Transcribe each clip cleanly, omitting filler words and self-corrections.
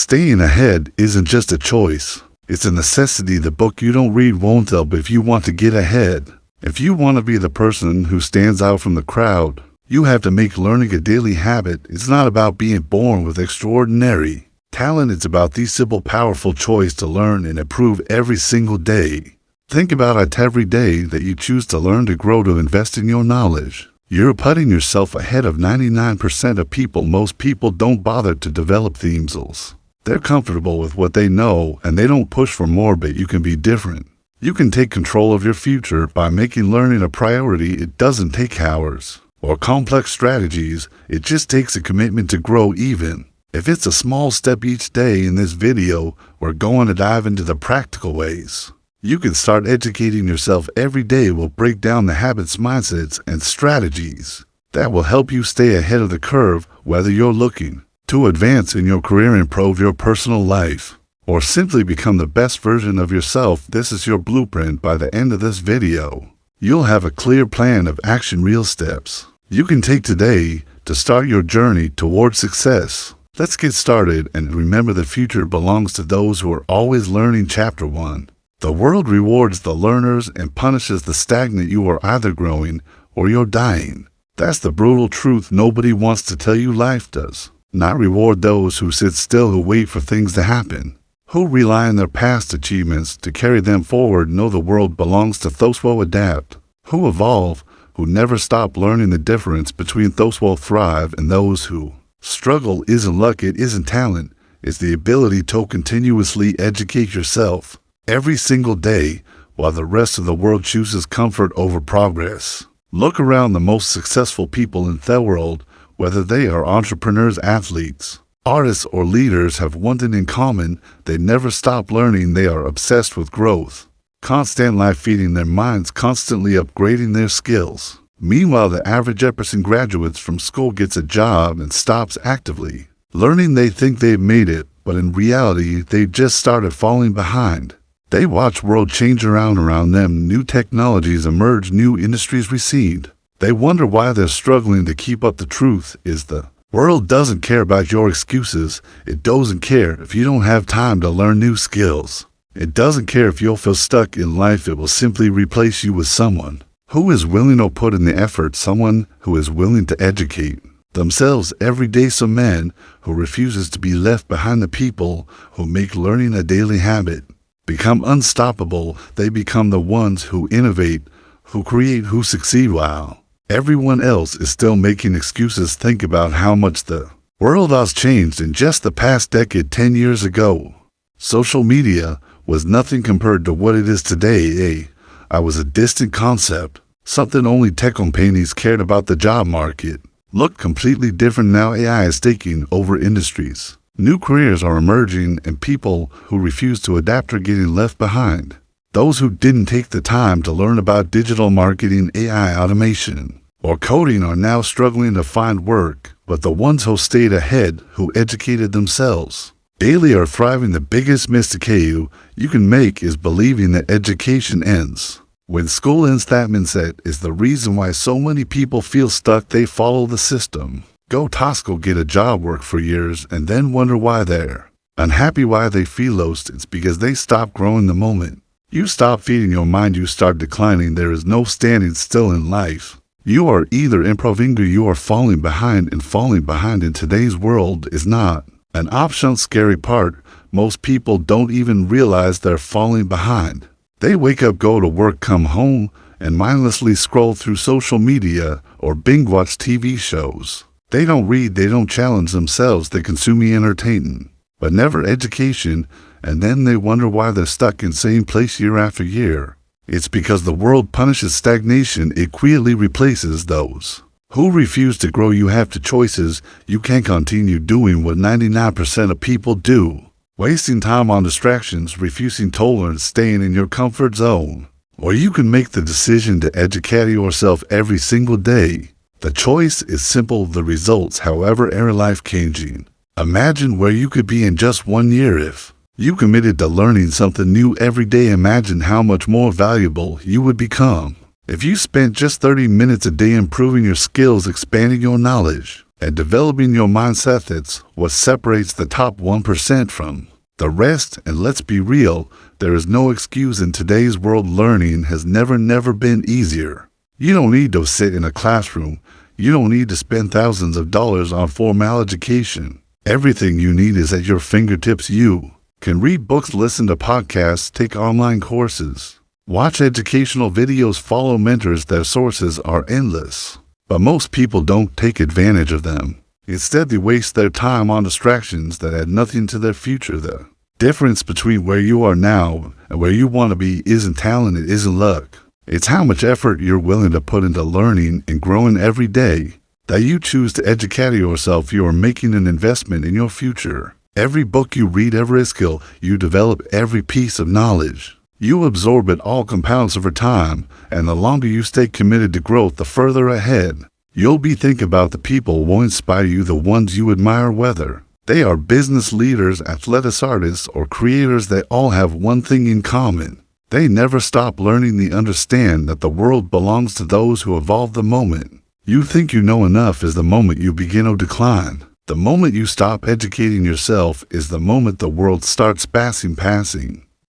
Staying ahead isn't just a choice. It's a necessity. The book you don't read won't help if you want to get ahead. If you want to be the person who stands out from the crowd, you have to make learning a daily habit. It's not about being born with extraordinary talent. It's about the simple, powerful choice to learn and improve every single day. Think about it every day that you choose to learn, to grow, to invest in your knowledge. You're putting yourself ahead of 99% of people. Most people don't bother to develop themselves. They're comfortable with what they know and they don't push for more, but you can be different. You can take control of your future by making learning a priority. It doesn't take hours or complex strategies. It just takes a commitment to grow, even if it's a small step each day. In this video, we're going to dive into the practical ways you can start educating yourself every day. We'll break down the habits, mindsets, and strategies that will help you stay ahead of the curve, whether you're looking to advance in your career, improve your personal life, or simply become the best version of yourself. This is your blueprint. By the end of this video, you'll have a clear plan of action, real steps you can take today to start your journey towards success. Let's get started, and remember, the future belongs to those who are always learning. Chapter 1. The world rewards the learners and punishes the stagnant. You are either growing or you're dying. That's the brutal truth nobody wants to tell you. Life does not reward those who sit still, who wait for things to happen, who rely on their past achievements to carry them forward. No, the world belongs to those who adapt, who evolve, who never stop learning. The difference between those who thrive and those who struggle isn't luck, it isn't talent. It's the ability to continuously educate yourself every single day while the rest of the world chooses comfort over progress. Look around. The most successful people in the world, whether they are entrepreneurs, athletes, artists, or leaders, have one thing in common: they never stop learning. They are obsessed with growth, constant life feeding their minds, constantly upgrading their skills. Meanwhile, the average person graduates from school, gets a job, and stops actively learning. They think they've made it, but in reality, they just started falling behind. They watch world change around them, new technologies emerge, new industries recede. They wonder why they're struggling to keep up. The truth is, the world doesn't care about your excuses. It doesn't care if you don't have time to learn new skills. It doesn't care if you'll feel stuck in life. It will simply replace you with someone who is willing to put in the effort, someone who is willing to educate themselves every day. Some man who refuses to be left behind. The people who make learning a daily habit become unstoppable. They become the ones who innovate, who create, who succeed while everyone else is still making excuses. Think about how much the world has changed in just the past decade. 10 years ago, social media was nothing compared to what it is today. AI was a distant concept, something only tech companies cared about. The job market looked completely different now. AI is taking over industries. New careers are emerging, and people who refuse to adapt are getting left behind. Those who didn't take the time to learn about digital marketing, AI, automation, or coding are now struggling to find work, but the ones who stayed ahead, who educated themselves daily, are thriving. The biggest mistake you can make is believing that education ends when school ends. That mindset is the reason why so many people feel stuck. They follow the system, go to school, get a job, work for years, and then wonder why they're unhappy, why they feel lost. It's because they stop growing. The moment you stop feeding your mind, you start declining. There is no standing still in life. You are either improving or you are falling behind, and falling behind in today's world is not an option. Scary part, most people don't even realize they're falling behind. They wake up, go to work, come home, and mindlessly scroll through social media or binge watch TV shows. They don't read, they don't challenge themselves. They consume entertainment, but never education, and then they wonder why they're stuck in the same place year after year. It's because the world punishes stagnation. It quickly replaces those who refuse to grow. You have two choices. You can continue doing what 99% of people do, wasting time on distractions, refusing to learn, staying in your comfort zone, or you can make the decision to educate yourself every single day. The choice is simple. The results, however, are life-changing. Imagine where you could be in just 1 year if you committed to learning something new every day. Imagine how much more valuable you would become if you spent just 30 minutes a day improving your skills, expanding your knowledge, And developing your mindset, that's what separates the top 1% from the rest. And let's be real, there is no excuse in today's world. Learning has never been easier. You don't need to sit in a classroom. You don't need to spend thousands of dollars on formal education. Everything you need is at your fingertips. You can read books, listen to podcasts, take online courses, watch educational videos, follow mentors. Their sources are endless. But most people don't take advantage of them. Instead, they waste their time on distractions that add nothing to their future. The difference between where you are now and where you want to be isn't talent, it isn't luck. It's how much effort you're willing to put into learning and growing every day. That you choose to educate yourself, you are making an investment in your future. Every book you read, every skill you develop, every piece of knowledge you absorb, it all compounds over time, and the longer you stay committed to growth, the further ahead you'll be. Think about the people who inspire you, the ones you admire, whether they are business leaders, athletics, artists, or creators. They all have one thing in common. They never stop learning. They understand that the world belongs to those who evolve. The moment you think you know enough is the moment you begin to decline. The moment you stop educating yourself is the moment the world starts passing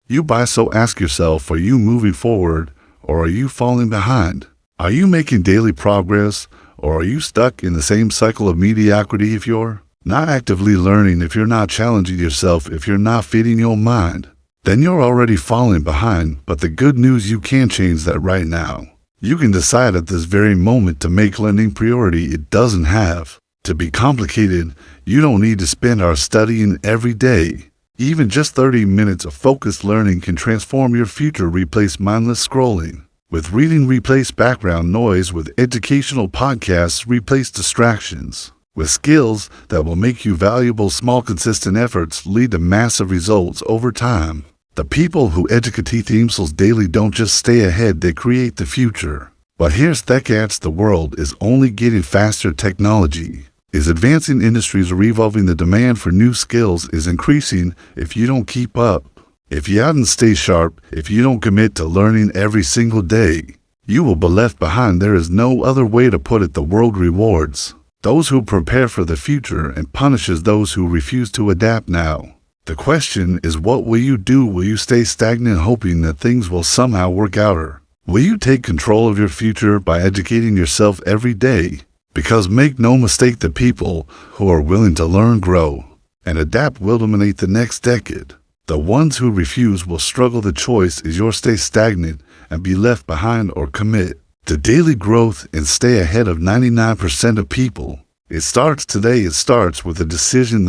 you by. So ask yourself, are you moving forward or are you falling behind? Are you making daily progress or are you stuck in the same cycle of mediocrity? If you're not actively learning, if you're not challenging yourself, if you're not feeding your mind, then you're already falling behind. But the good news, you can change that right now. You can decide at this very moment to make learning priority. It doesn't have to be complicated. You don't need to spend hours studying every day. Even just 30 minutes of focused learning can transform your future. Replace mindless scrolling with reading. Replace background noise with educational podcasts. Replace distractions with skills that will make you valuable. Small, consistent efforts lead to massive results over time. The people who educate themselves daily don't just stay ahead, they create the future. But here's the catch, the world is only getting faster. Technology is advancing, industries are evolving, the demand for new skills is increasing. If you don't keep up, if you haven't stay sharp, if you don't commit to learning every single day, you will be left behind. There is no other way to put it. The world rewards those who prepare for the future and punishes those who refuse to adapt now. The question is, what will you do? Will you stay stagnant hoping that things will somehow work out, or will you take control of your future by educating yourself every day? Because make no mistake, the people who are willing to learn, grow, and adapt will dominate the next decade. The ones who refuse will struggle. The choice is yours. Stay stagnant and be left behind, or commit to daily growth and stay ahead of 99% of people. It starts today. It starts with the decision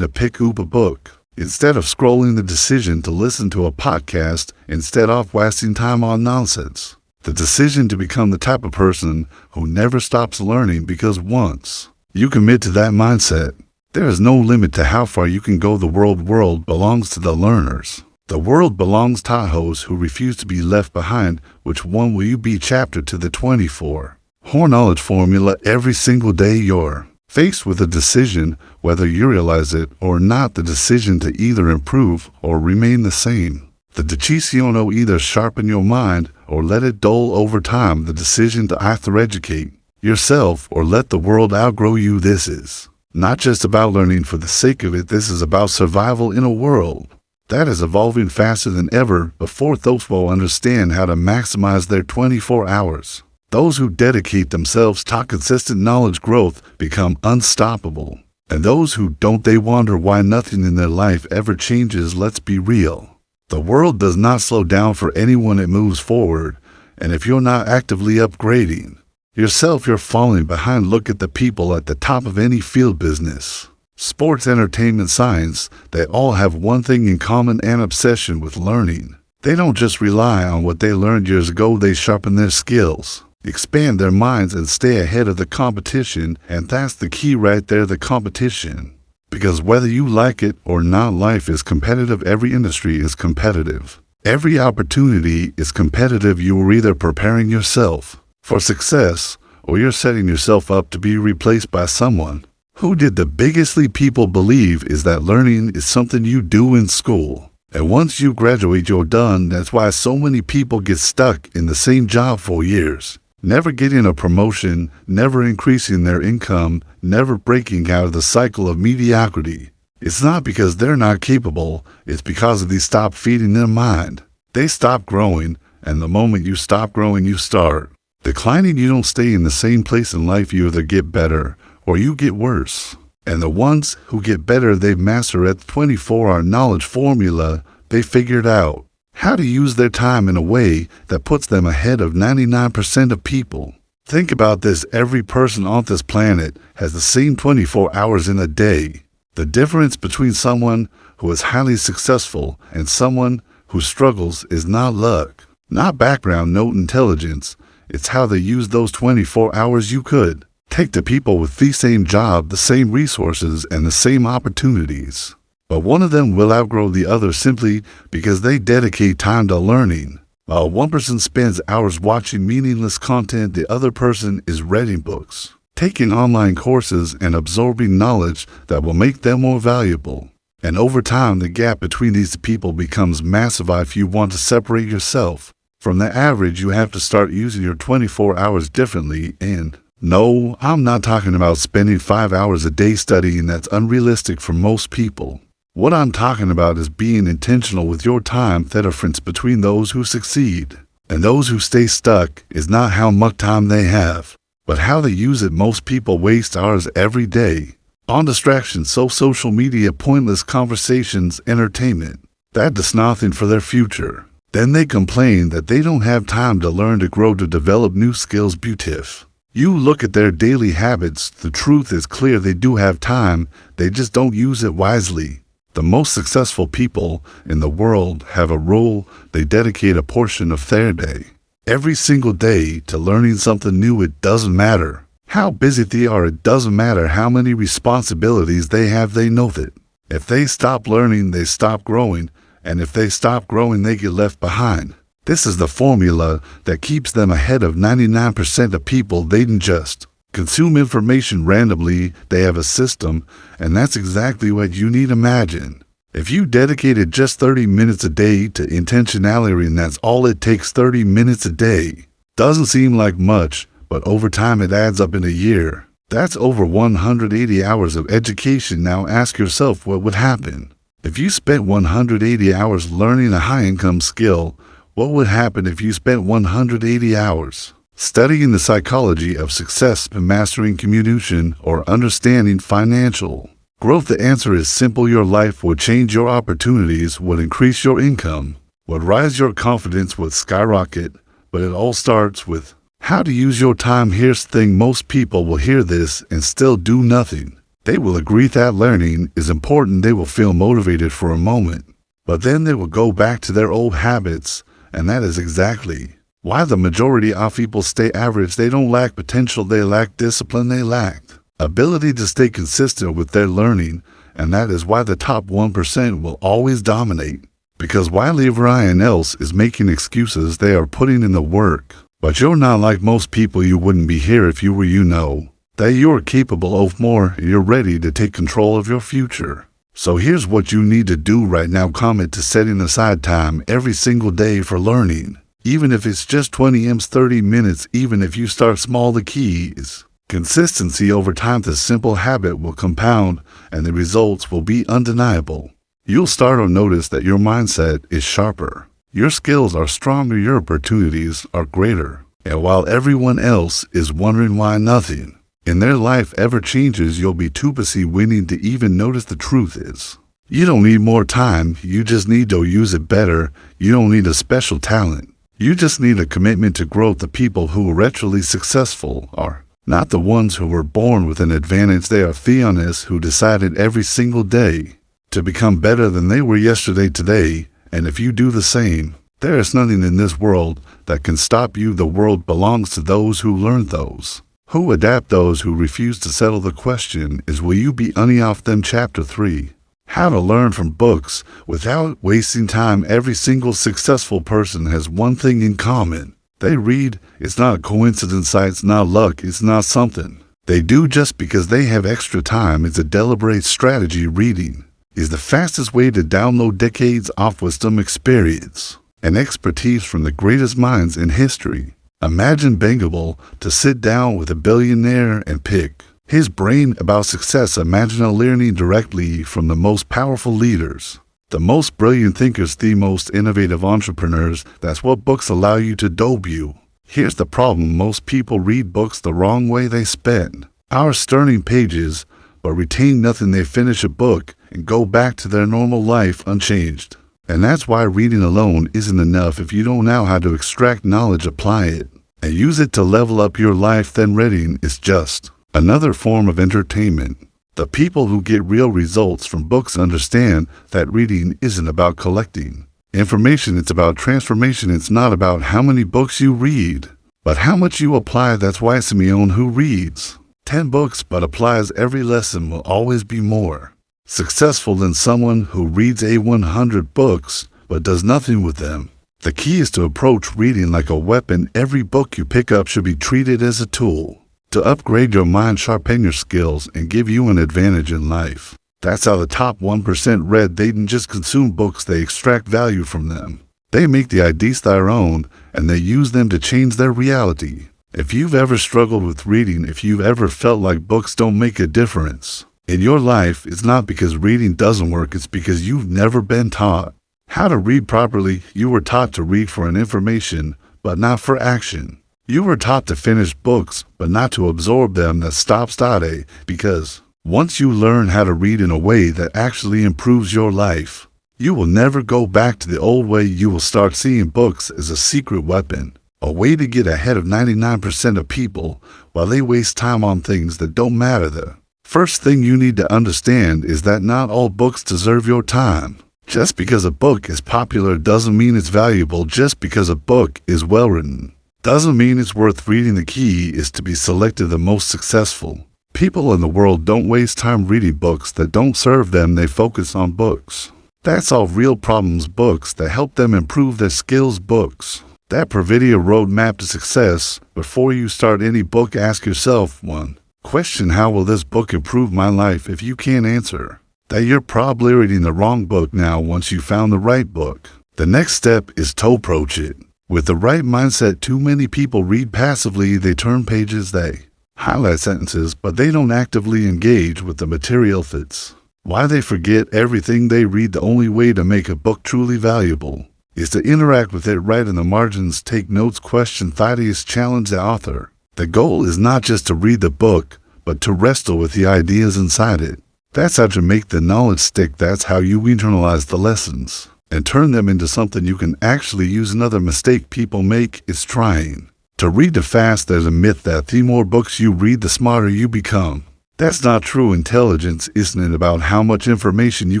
to pick up a book instead of scrolling, the decision to listen to a podcast instead of wasting time on nonsense, the decision to become the type of person who never stops learning. Because once you commit to that mindset, there is no limit to how far you can go. The world belongs to the learners. The world belongs to those who refuse to be left behind. Which one will you be? Chapter to the 24 Horn Knowledge Formula. Every single day you're faced with a decision, whether you realize it or not, the decision to either improve or remain the same. The decision to either sharpen your mind or let it dull over time. The decision to either educate yourself or let the world outgrow you. This is not just about learning for the sake of it. This is about survival in a world that is evolving faster than ever before. Those will understand how to maximize their 24 hours. Those who dedicate themselves to consistent knowledge growth become unstoppable. And those who don't, they wonder why nothing in their life ever changes. Let's be real. The world does not slow down for anyone. It moves forward. And if you're not actively upgrading yourself, you're falling behind. Look at the people at the top of any field: business, sports, entertainment, science. They all have one thing in common: an obsession with learning. They don't just rely on what they learned years ago. They sharpen their skills, expand their minds, and stay ahead of the competition. And that's the key right there, the competition. Because whether you like it or not, life is competitive. Every industry is competitive. Every opportunity is competitive. You are either preparing yourself for success or you're setting yourself up to be replaced by someone who did. The biggest leap people believe is that learning is something you do in school, and once you graduate, you're done. That's why so many people get stuck in the same job for years. never getting a promotion, never increasing their income, never breaking out of the cycle of mediocrity. It's not because they're not capable, it's because they stop feeding their mind. They stop growing, and the moment you stop growing, you start declining. You don't stay in the same place in life. You either get better or you get worse. And the ones who get better, they've mastered at the 24-hour knowledge formula. They figured out how to use their time in a way that puts them ahead of 99% of people. Think about this. Every person on this planet has the same 24 hours in a day. The difference between someone who is highly successful and someone who struggles is not luck, not background, no intelligence. It's how they use those 24 hours. You could take the people with the same job, the same resources, and the same opportunities, but one of them will outgrow the other simply because they dedicate time to learning. While one person spends hours watching meaningless content, the other person is reading books, taking online courses, and absorbing knowledge that will make them more valuable. And over time, the gap between these people becomes massive. If you want to separate yourself from the average, you have to start using your 24 hours differently. And no, I'm not talking about spending 5 hours a day studying. That's unrealistic for most people. What I'm talking about is being intentional with your time. The difference between those who succeed and those who stay stuck is not how much time they have, but how they use it. Most people waste hours every day on distractions, social media, pointless conversations, entertainment. That does nothing for their future. Then they complain that they don't have time to learn, to grow, to develop new skills. Beautiful. You look at their daily habits. The truth is clear. They do have time. They just don't use it wisely. The most successful people in the world have a rule. They dedicate a portion of their day, every single day, to learning something new. It doesn't matter how busy they are. It doesn't matter how many responsibilities they have. They know that if they stop learning, they stop growing. And if they stop growing, they get left behind. This is the formula that keeps them ahead of 99% of people. They didn't just consume information randomly. They have a system, and that's exactly what you need. Imagine if you dedicated just 30 minutes a day to intentionality, and that's all it takes. 30 minutes a day doesn't seem like much, but over time it adds up. In a year, that's over 180 hours of education. Now ask yourself what would happen if you spent 180 hours learning a high-income skill. What would happen if you spent 180 hours studying the psychology of success, mastering communication, or understanding financial growth? The answer is simple. Your life would change. Your opportunities would increase. Your income would rise. Your confidence would skyrocket. But it all starts with how to use your time. Here's the thing. Most people will hear this and still do nothing. They will agree that learning is important. They will feel motivated for a moment, but then they will go back to their old habits. And that is exactly why the majority of people stay average. They don't lack potential. They lack discipline. They lack ability to stay consistent with their learning. And that is why the top 1% will always dominate. Because while everyone else is making excuses, they are putting in the work. But you're not like most people. You wouldn't be here if you were. You know that you're capable of more. You're ready to take control of your future. So here's what you need to do right now. Commit to setting aside time every single day for learning. Even if it's just 20 minutes, 30 minutes, even if you start small. The key is consistency. Over time, this simple habit will compound and the results will be undeniable. You'll start to notice that your mindset is sharper. Your skills are stronger. Your opportunities are greater. And while everyone else is wondering why nothing in their life ever changes, you'll be too busy winning to even notice. The truth is, you don't need more time. You just need to use it better. You don't need a special talent. You just need a commitment to growth. The people who are actually successful are not the ones who were born with an advantage. They are theonists who decided every single day to become better than they were yesterday, today. And if you do the same, there is nothing in this world that can stop you. The world belongs to those who learn, those who adapt, those who refuse to settle. The question is, will you be any of them? Chapter 3. How to learn from books without wasting time. Every single successful person has one thing in common. They read. It's not a coincidence. It's not luck. It's not something they do just because they have extra time. It's a deliberate strategy. Reading is the fastest way to download decades of wisdom, experience, and expertise from the greatest minds in history. Imagine being able to sit down with a billionaire and pick his brain about success. Imagine learning directly from the most powerful leaders, the most brilliant thinkers, the most innovative entrepreneurs. That's what books allow you to do. Here's the problem. Most people read books the wrong way. They spend hours turning pages, but retain nothing. They finish a book and go back to their normal life unchanged. And that's why reading alone isn't enough. If you don't know how to extract knowledge, apply it, and use it to level up your life, then reading is just another form of entertainment. The people who get real results from books understand that reading isn't about collecting information, it's about transformation. It's not about how many books you read, but how much you apply. That's why Simeon, who reads 10 books but applies every lesson, will always be more successful than someone who reads 100 books but does nothing with them. The key is to approach reading like a weapon. Every book you pick up should be treated as a tool to upgrade your mind, sharpen your skills, and give you an advantage in life. That's how the top 1% read. They didn't just consume books, they extract value from them. They make the ideas their own, and they use them to change their reality. If you've ever struggled with reading, if you've ever felt like books don't make a difference in your life, it's not because reading doesn't work, it's because you've never been taught how to read properly. You were taught to read for an information, but not for action. You were taught to finish books, but not to absorb them. That stop study, because once you learn how to read in a way that actually improves your life, you will never go back to the old way. You will start seeing books as a secret weapon, a way to get ahead of 99% of people while they waste time on things that don't matter. The first thing you need to understand is that not all books deserve your time. Just because a book is popular doesn't mean it's valuable. Just because a book is well written doesn't mean it's worth reading. The key is to be selective. The most successful people in the world don't waste time reading books that don't serve them. They focus on books that solve real problems, books that help them improve their skills, books that provide a roadmap to success. Before you start any book, ask yourself one question: how will this book improve my life? If you can't answer that, you're probably reading the wrong book. Now, once you found the right book, the next step is to approach it with the right mindset. Too many people read passively. They turn pages, they highlight sentences, but they don't actively engage with the material. That's why they forget everything they read. The only way to make a book truly valuable is to interact with it, write in the margins, take notes, question theories, challenge the author. The goal is not just to read the book, but to wrestle with the ideas inside it. That's how to make the knowledge stick. That's how you internalize the lessons and turn them into something you can actually use. Another mistake people make is trying to read too fast. There's a myth that the more books you read, the smarter you become. That's not true. Intelligence isn't about how much information you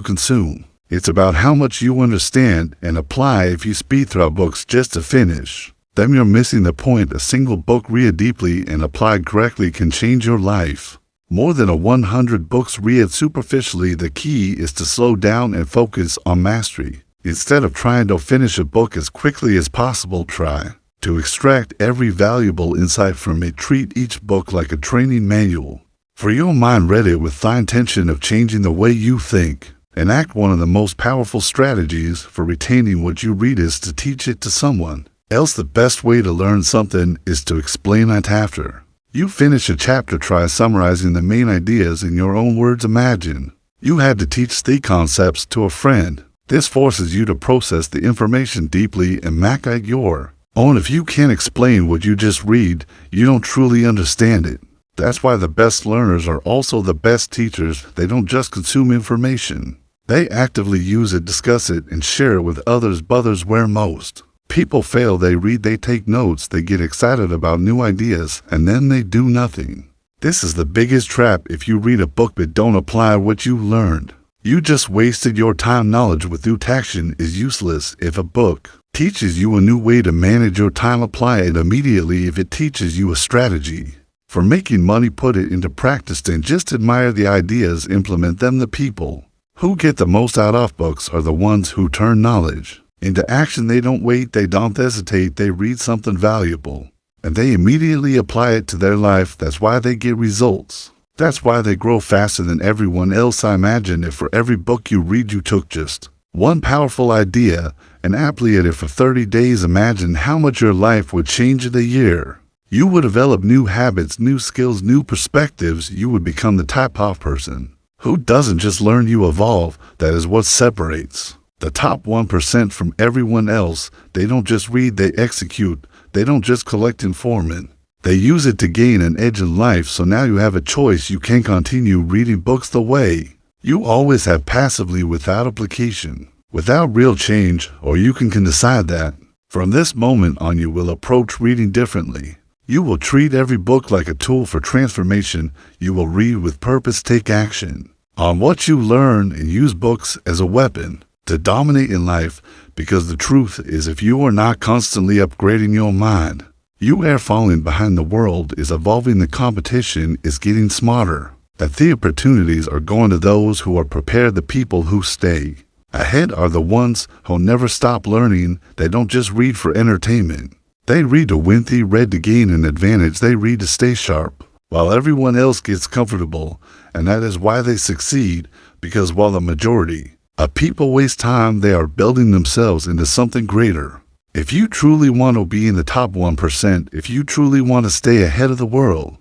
consume. It's about how much you understand and apply. If you speed through books just to finish them, you're missing the point. A single book read deeply and applied correctly can change your life more than 100 books read superficially. The key is to slow down and focus on mastery. Instead of trying to finish a book as quickly as possible, try to extract every valuable insight from it. Treat each book like a training manual for your mind. Read it with the intention of changing the way you think and act. One of the most powerful strategies for retaining what you read is to teach it to someone else. The best way to learn something is to explain it after you finish a chapter. Try summarizing the main ideas in your own words. Imagine you had to teach the concepts to a friend. This forces you to process the information deeply and make it your own. If you can't explain what you just read, you don't truly understand it. That's why the best learners are also the best teachers. They don't just consume information. They actively use it, discuss it, and share it with others. But others where most people fail. They read, they take notes, they get excited about new ideas, and then they do nothing. This is the biggest trap. If you read a book but don't apply what you learned, you just wasted your time. Knowledge without action is useless. If a book teaches you a new way to manage your time, apply it immediately. If it teaches you a strategy for making money, put it into practice. Then just admire the ideas, implement them. The people who get the most out of books are the ones who turn knowledge into action. They don't wait, they don't hesitate. They read something valuable and they immediately apply it to their life. That's why they get results. That's why they grow faster than everyone else. I imagine if for every book you read you took just one powerful idea and aptly at it for 30 days, imagine how much your life would change in a year. You would develop new habits, new skills, new perspectives. You would become the type of person who doesn't just learn, you evolve. That is what separates the top 1% from everyone else. They don't just read, they execute. They don't just collect information. They use it to gain an edge in life. So now you have a choice. You can continue reading books the way you always have, passively, without application, without real change, or you can decide that from this moment on you will approach reading differently. You will treat every book like a tool for transformation. You will read with purpose, take action on what you learn, and use books as a weapon to dominate in life, because the truth is, if you are not constantly upgrading your mind, you are falling behind. The world is evolving, the competition is getting smarter, that the opportunities are going to those who are prepared. The people who stay ahead are the ones who never stop learning. They don't just read for entertainment. They read to win. They read to gain an advantage. They read to stay sharp while everyone else gets comfortable. And that is why they succeed, because while the majority of people waste time, they are building themselves into something greater. If you truly want to be in the top 1%, if you truly want to stay ahead of the world,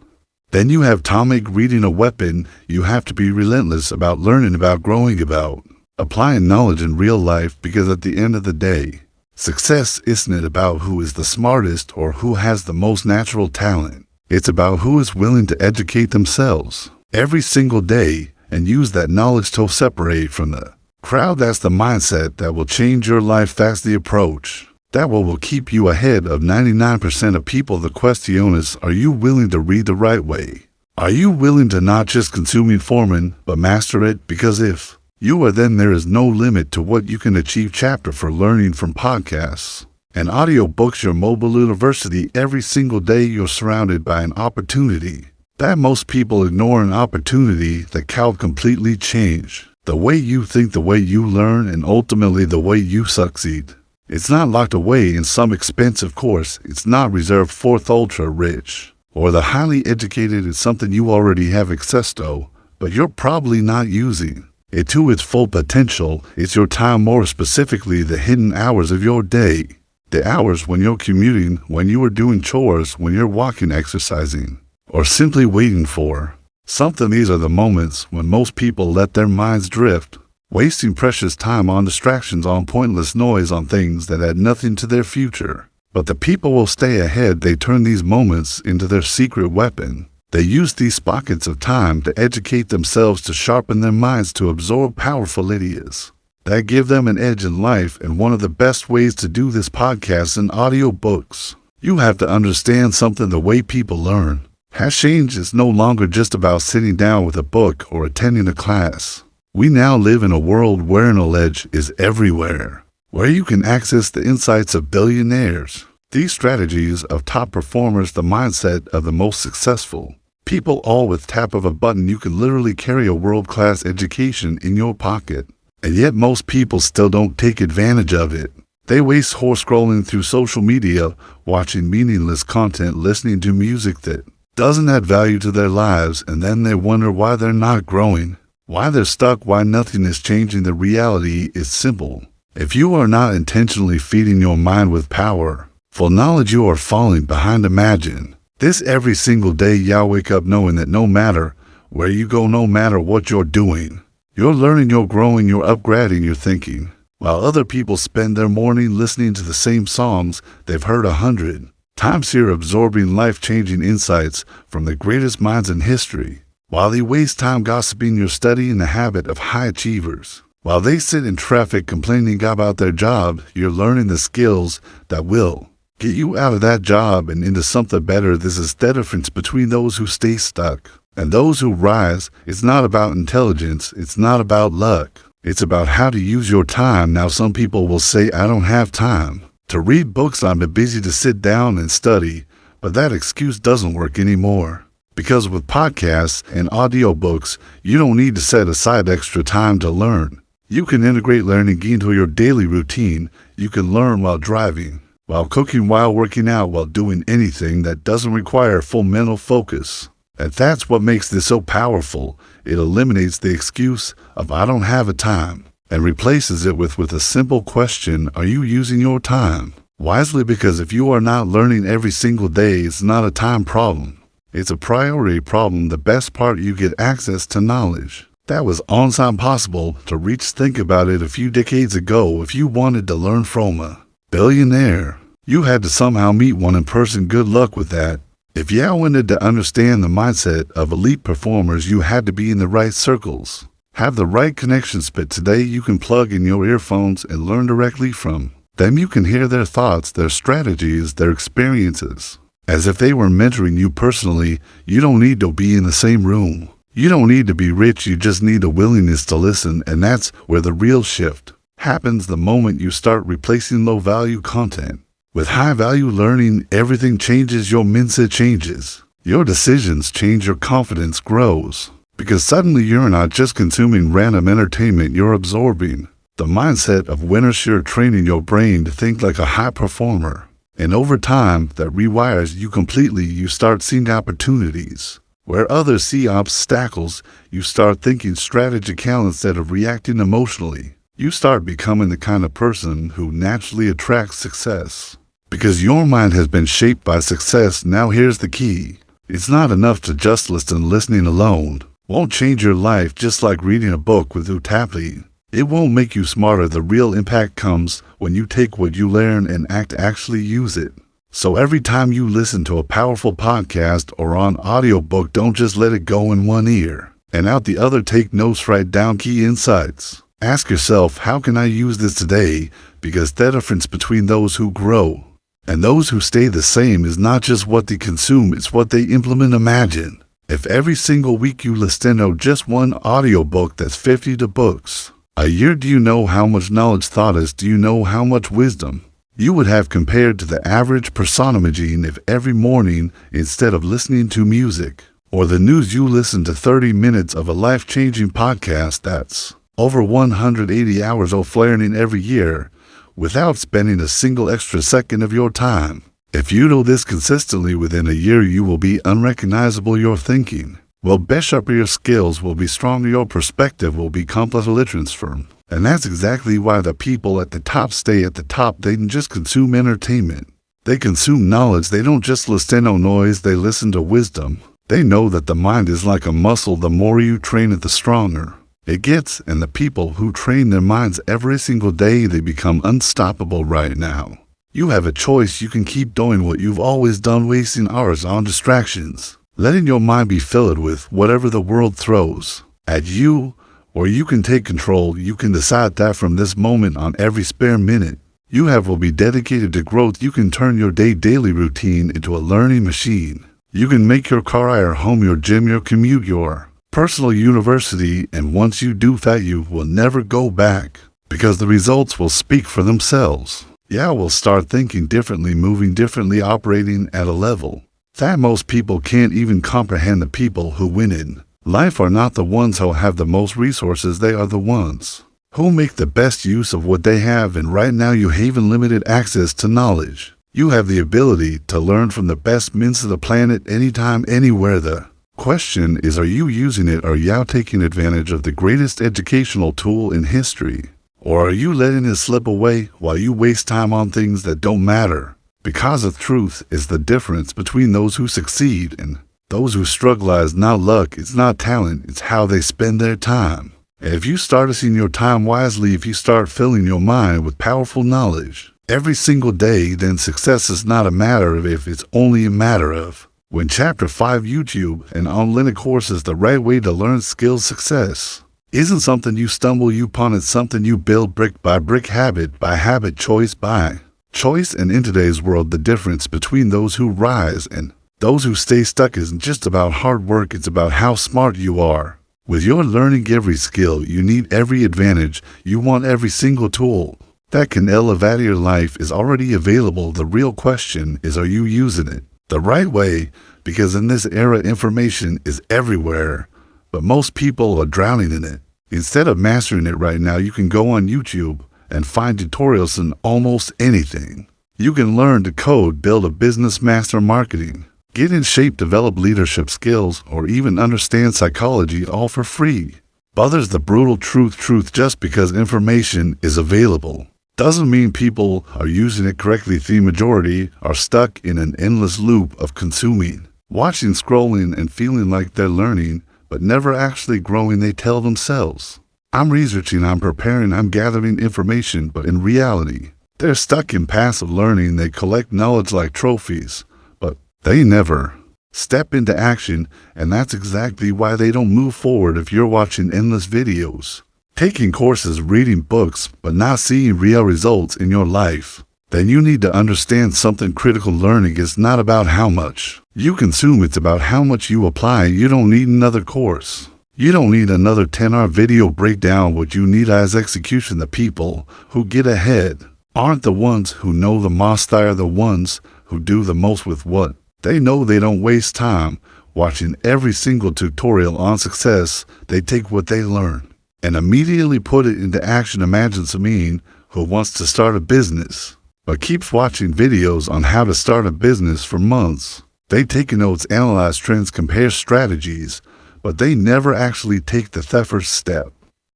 then you have to make reading a weapon. You have to be relentless about learning, about growing, about applying knowledge in real life, because at the end of the day, success isn't about who is the smartest or who has the most natural talent. It's about who is willing to educate themselves every single day and use that knowledge to separate from the crowd. That's the mindset that will change your life. That's the approach that will keep you ahead of 99% of people. The question is, are you willing to read the right way? Are you willing to not just consume information, but master it? Because if you are, then there is no limit to what you can achieve. Chapter for learning from podcasts and audiobooks, your mobile university. Every single day you're surrounded by an opportunity that most people ignore, an opportunity that can completely change the way you think, the way you learn, and ultimately the way you succeed. It's not locked away in some expensive course. It's not reserved for the ultra rich or the highly educated. It's something you already have access to, but you're probably not using it to its full potential. It's your time, more specifically the hidden hours of your day, the hours when you're commuting, when you are doing chores, when you're walking, exercising, or simply waiting for something. These are the moments when most people let their minds drift, wasting precious time on distractions, on pointless noise, on things that add nothing to their future. But the people will stay ahead. They turn these moments into their secret weapon. They use these pockets of time to educate themselves, to sharpen their minds, to absorb powerful ideas that give them an edge in life. And one of the best ways to do this, podcasts and audiobooks. You have to understand something. The way people learn has changed. It's no longer just about sitting down with a book or attending a class. We now live in a world where knowledge is everywhere, where you can access the insights of billionaires, these strategies of top performers, the mindset of the most successful people, all with tap of a button. You can literally carry a world-class education in your pocket, and yet most people still don't take advantage of it. They waste horse scrolling through social media, watching meaningless content, listening to music that doesn't add value to their lives, and then they wonder why they're not growing, why they're stuck, why nothing is changing. The reality is simple. If you are not intentionally feeding your mind with power, full knowledge, you are falling behind. Imagine this every single day. You wake up knowing that no matter where you go, no matter what you're doing, you're learning, you're growing, you're upgrading your thinking. While other people spend their morning listening to the same songs they've heard 100 times, here absorbing life-changing insights from the greatest minds in history. While they waste time gossiping, you're studying the habit of high achievers. While they sit in traffic complaining about their job, you're learning the skills that will get you out of that job and into something better. This is the difference between those who stay stuck and those who rise. It's not about intelligence. It's not about luck. It's about how to use your time. Now, some people will say, I don't have time to read books. I'm too busy to sit down and study. But that excuse doesn't work anymore. Because with podcasts and audiobooks, you don't need to set aside extra time to learn. You can integrate learning into your daily routine. You can learn while driving, while cooking, while working out, while doing anything that doesn't require full mental focus. And that's what makes this so powerful. It eliminates the excuse of I don't have a time. and replaces it with a simple question: are you using your time wisely? Because if you are not learning every single day, it's not a time problem. It's a priority problem. The best part, you get access to knowledge that was almost impossible to reach. Think about it. A few decades ago, if you wanted to learn from a billionaire, you had to somehow meet one in person. Good luck with that. If you wanted to understand the mindset of elite performers, you had to be in the right circles, have the right connections. But today you can plug in your earphones and learn directly from them. You can hear their thoughts, their strategies, their experiences, as if they were mentoring you personally. You don't need to be in the same room. You don't need to be rich. You just need a willingness to listen. And that's where the real shift happens. The moment you start replacing low-value content with high-value learning, everything changes. Your mindset changes. Your decisions change. Your confidence grows. Because suddenly you're not just consuming random entertainment. You're absorbing the mindset of winners. You're training your brain to think like a high performer. And over time, that rewires you completely. You start seeing opportunities where others see obstacles. You start thinking strategically instead of reacting emotionally. You start becoming the kind of person who naturally attracts success, because your mind has been shaped by success. Now here's the key. It's not enough to just listen. Listening alone won't change your life. Just like reading a book without tapping, it won't make you smarter. The real impact comes when you take what you learn and actually use it. So every time you listen to a powerful podcast or on audiobook, don't just let it go in one ear and out the other. Take notes, write down key insights. Ask yourself, how can I use this today? Because the difference between those who grow and those who stay the same is not just what they consume, it's what they implement. Imagine if every single week you listen to just one audiobook. That's 50 books a year. Do you know how much knowledge, thought is? Do you know how much wisdom you would have compared to the average person? Imagine if every morning, instead of listening to music or the news, you listen to 30 minutes of a life-changing podcast. That's over 180 hours of learning every year without spending a single extra second of your time. If you do this consistently, within a year you will be unrecognizable. Your thinking will be sharper, your skills will be stronger, your perspective will be completely transformed. And that's exactly why the people at the top stay at the top. They don't just consume entertainment, they consume knowledge. They don't just listen to noise, they listen to wisdom. They know that the mind is like a muscle. The more you train it, the stronger it gets. And the people who train their minds every single day, they become unstoppable. Right now, you have a choice. You can keep doing what you've always done, wasting hours on distractions, letting your mind be filled with whatever the world throws at you, or you can take control. You can decide that from this moment on, every spare minute you have will be dedicated to growth. You can turn your daily routine into a learning machine. You can make your car your home, your gym, your commute, your personal university. And once you do that, you will never go back, because the results will speak for themselves. We'll start thinking differently, moving differently, operating at a level that most people can't even comprehend. The people who win in life are not the ones who have the most resources. They are the ones who make the best use of what they have. And right now you have unlimited access to knowledge. You have the ability to learn from the best minds of the planet, anytime, anywhere. The question is, are you using it? Are you taking advantage of the greatest educational tool in history? Or are you letting it slip away while you waste time on things that don't matter? Because the truth is, the difference between those who succeed and those who struggle is not luck, it's not talent, it's how they spend their time. And if you start seeing your time wisely, if you start filling your mind with powerful knowledge every single day, then success is not a matter of if, it's only a matter of when. Chapter 5: YouTube and online courses, the right way to learn skills. Success isn't something you stumble upon, it's something you build brick by brick, habit by habit, choice by choice. And in today's world, the difference between those who rise and those who stay stuck isn't just about hard work, it's about how smart you are. With your learning every skill, you need every advantage, you want every single tool that can elevate your life is already available. The real question is, are you using it the right way? Because in this era, information is everywhere, but most people are drowning in it. Instead of mastering it right now, you can go on YouTube and find tutorials on almost anything. You can learn to code, build a business, master marketing, get in shape, develop leadership skills, or even understand psychology, all for free. But there's the brutal truth just because information is available doesn't mean people are using it correctly. The majority are stuck in an endless loop of consuming, watching, scrolling, and feeling like they're learning, but never actually growing. They tell themselves, I'm researching, I'm preparing, I'm gathering information, but in reality, they're stuck in passive learning. They collect knowledge like trophies, but they never step into action, and that's exactly why they don't move forward. If you're watching endless videos, taking courses, reading books, but not seeing real results in your life, then you need to understand something critical. Learning is not about how much you consume, it's about how much you apply. You don't need another course. You don't need another 10-hour video breakdown. What you need is execution. The people who get ahead aren't the ones who know the most, they are the ones who do the most with what they know. They don't waste time watching every single tutorial on success. They take what they learn and immediately put it into action. Imagine someone who wants to start a business, but keeps watching videos on how to start a business for months. They take notes, analyze trends, compare strategies, but they never actually take the first step.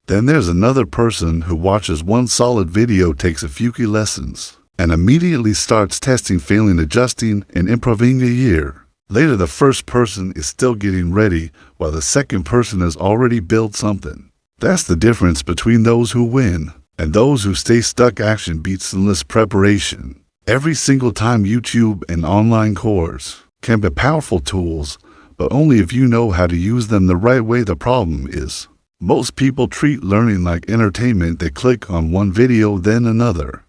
Then there's another person who watches one solid video, takes a few key lessons, and immediately starts testing, failing, adjusting, and improving. A year later, the first person is still getting ready, while the second person has already built something. That's the difference between those who win and those who stay stuck. Action beats endless preparation. Every single time. YouTube and online course can be powerful tools, but only if you know how to use them the right way. The problem is, most people treat learning like entertainment. They click on one video, then another,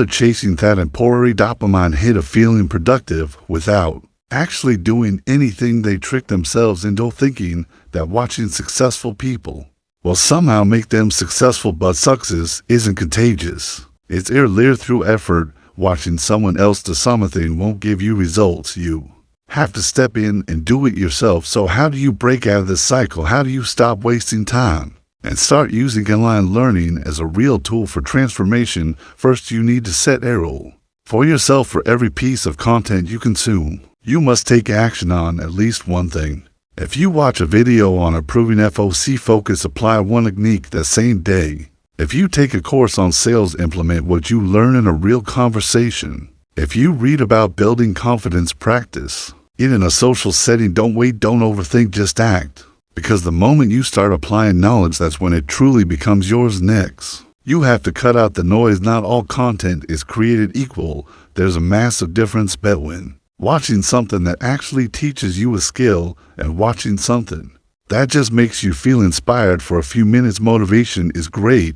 chasing that temporary dopamine hit of feeling productive without actually doing anything. They trick themselves into thinking that watching successful people will somehow make them successful, but success isn't contagious. It's earned through effort. Watching someone else do something won't give you results. You have to step in and do it yourself. So how do you break out of this cycle? How do you stop wasting time and start using online learning as a real tool for transformation? First, you need to set a rule for yourself. For every piece of content you consume, you must take action on at least one thing. If you watch a video on improving focus, apply one technique that same day. If you take a course on sales, implement what you learn in a real conversation. If you read about building confidence, practice it in a social setting. Don't wait, don't overthink, just act. Because the moment you start applying knowledge, that's when it truly becomes yours. Next, you have to cut out the noise. Not all content is created equal. There's a massive difference between watching something that actually teaches you a skill and watching something that just makes you feel inspired for a few minutes. Motivation is great,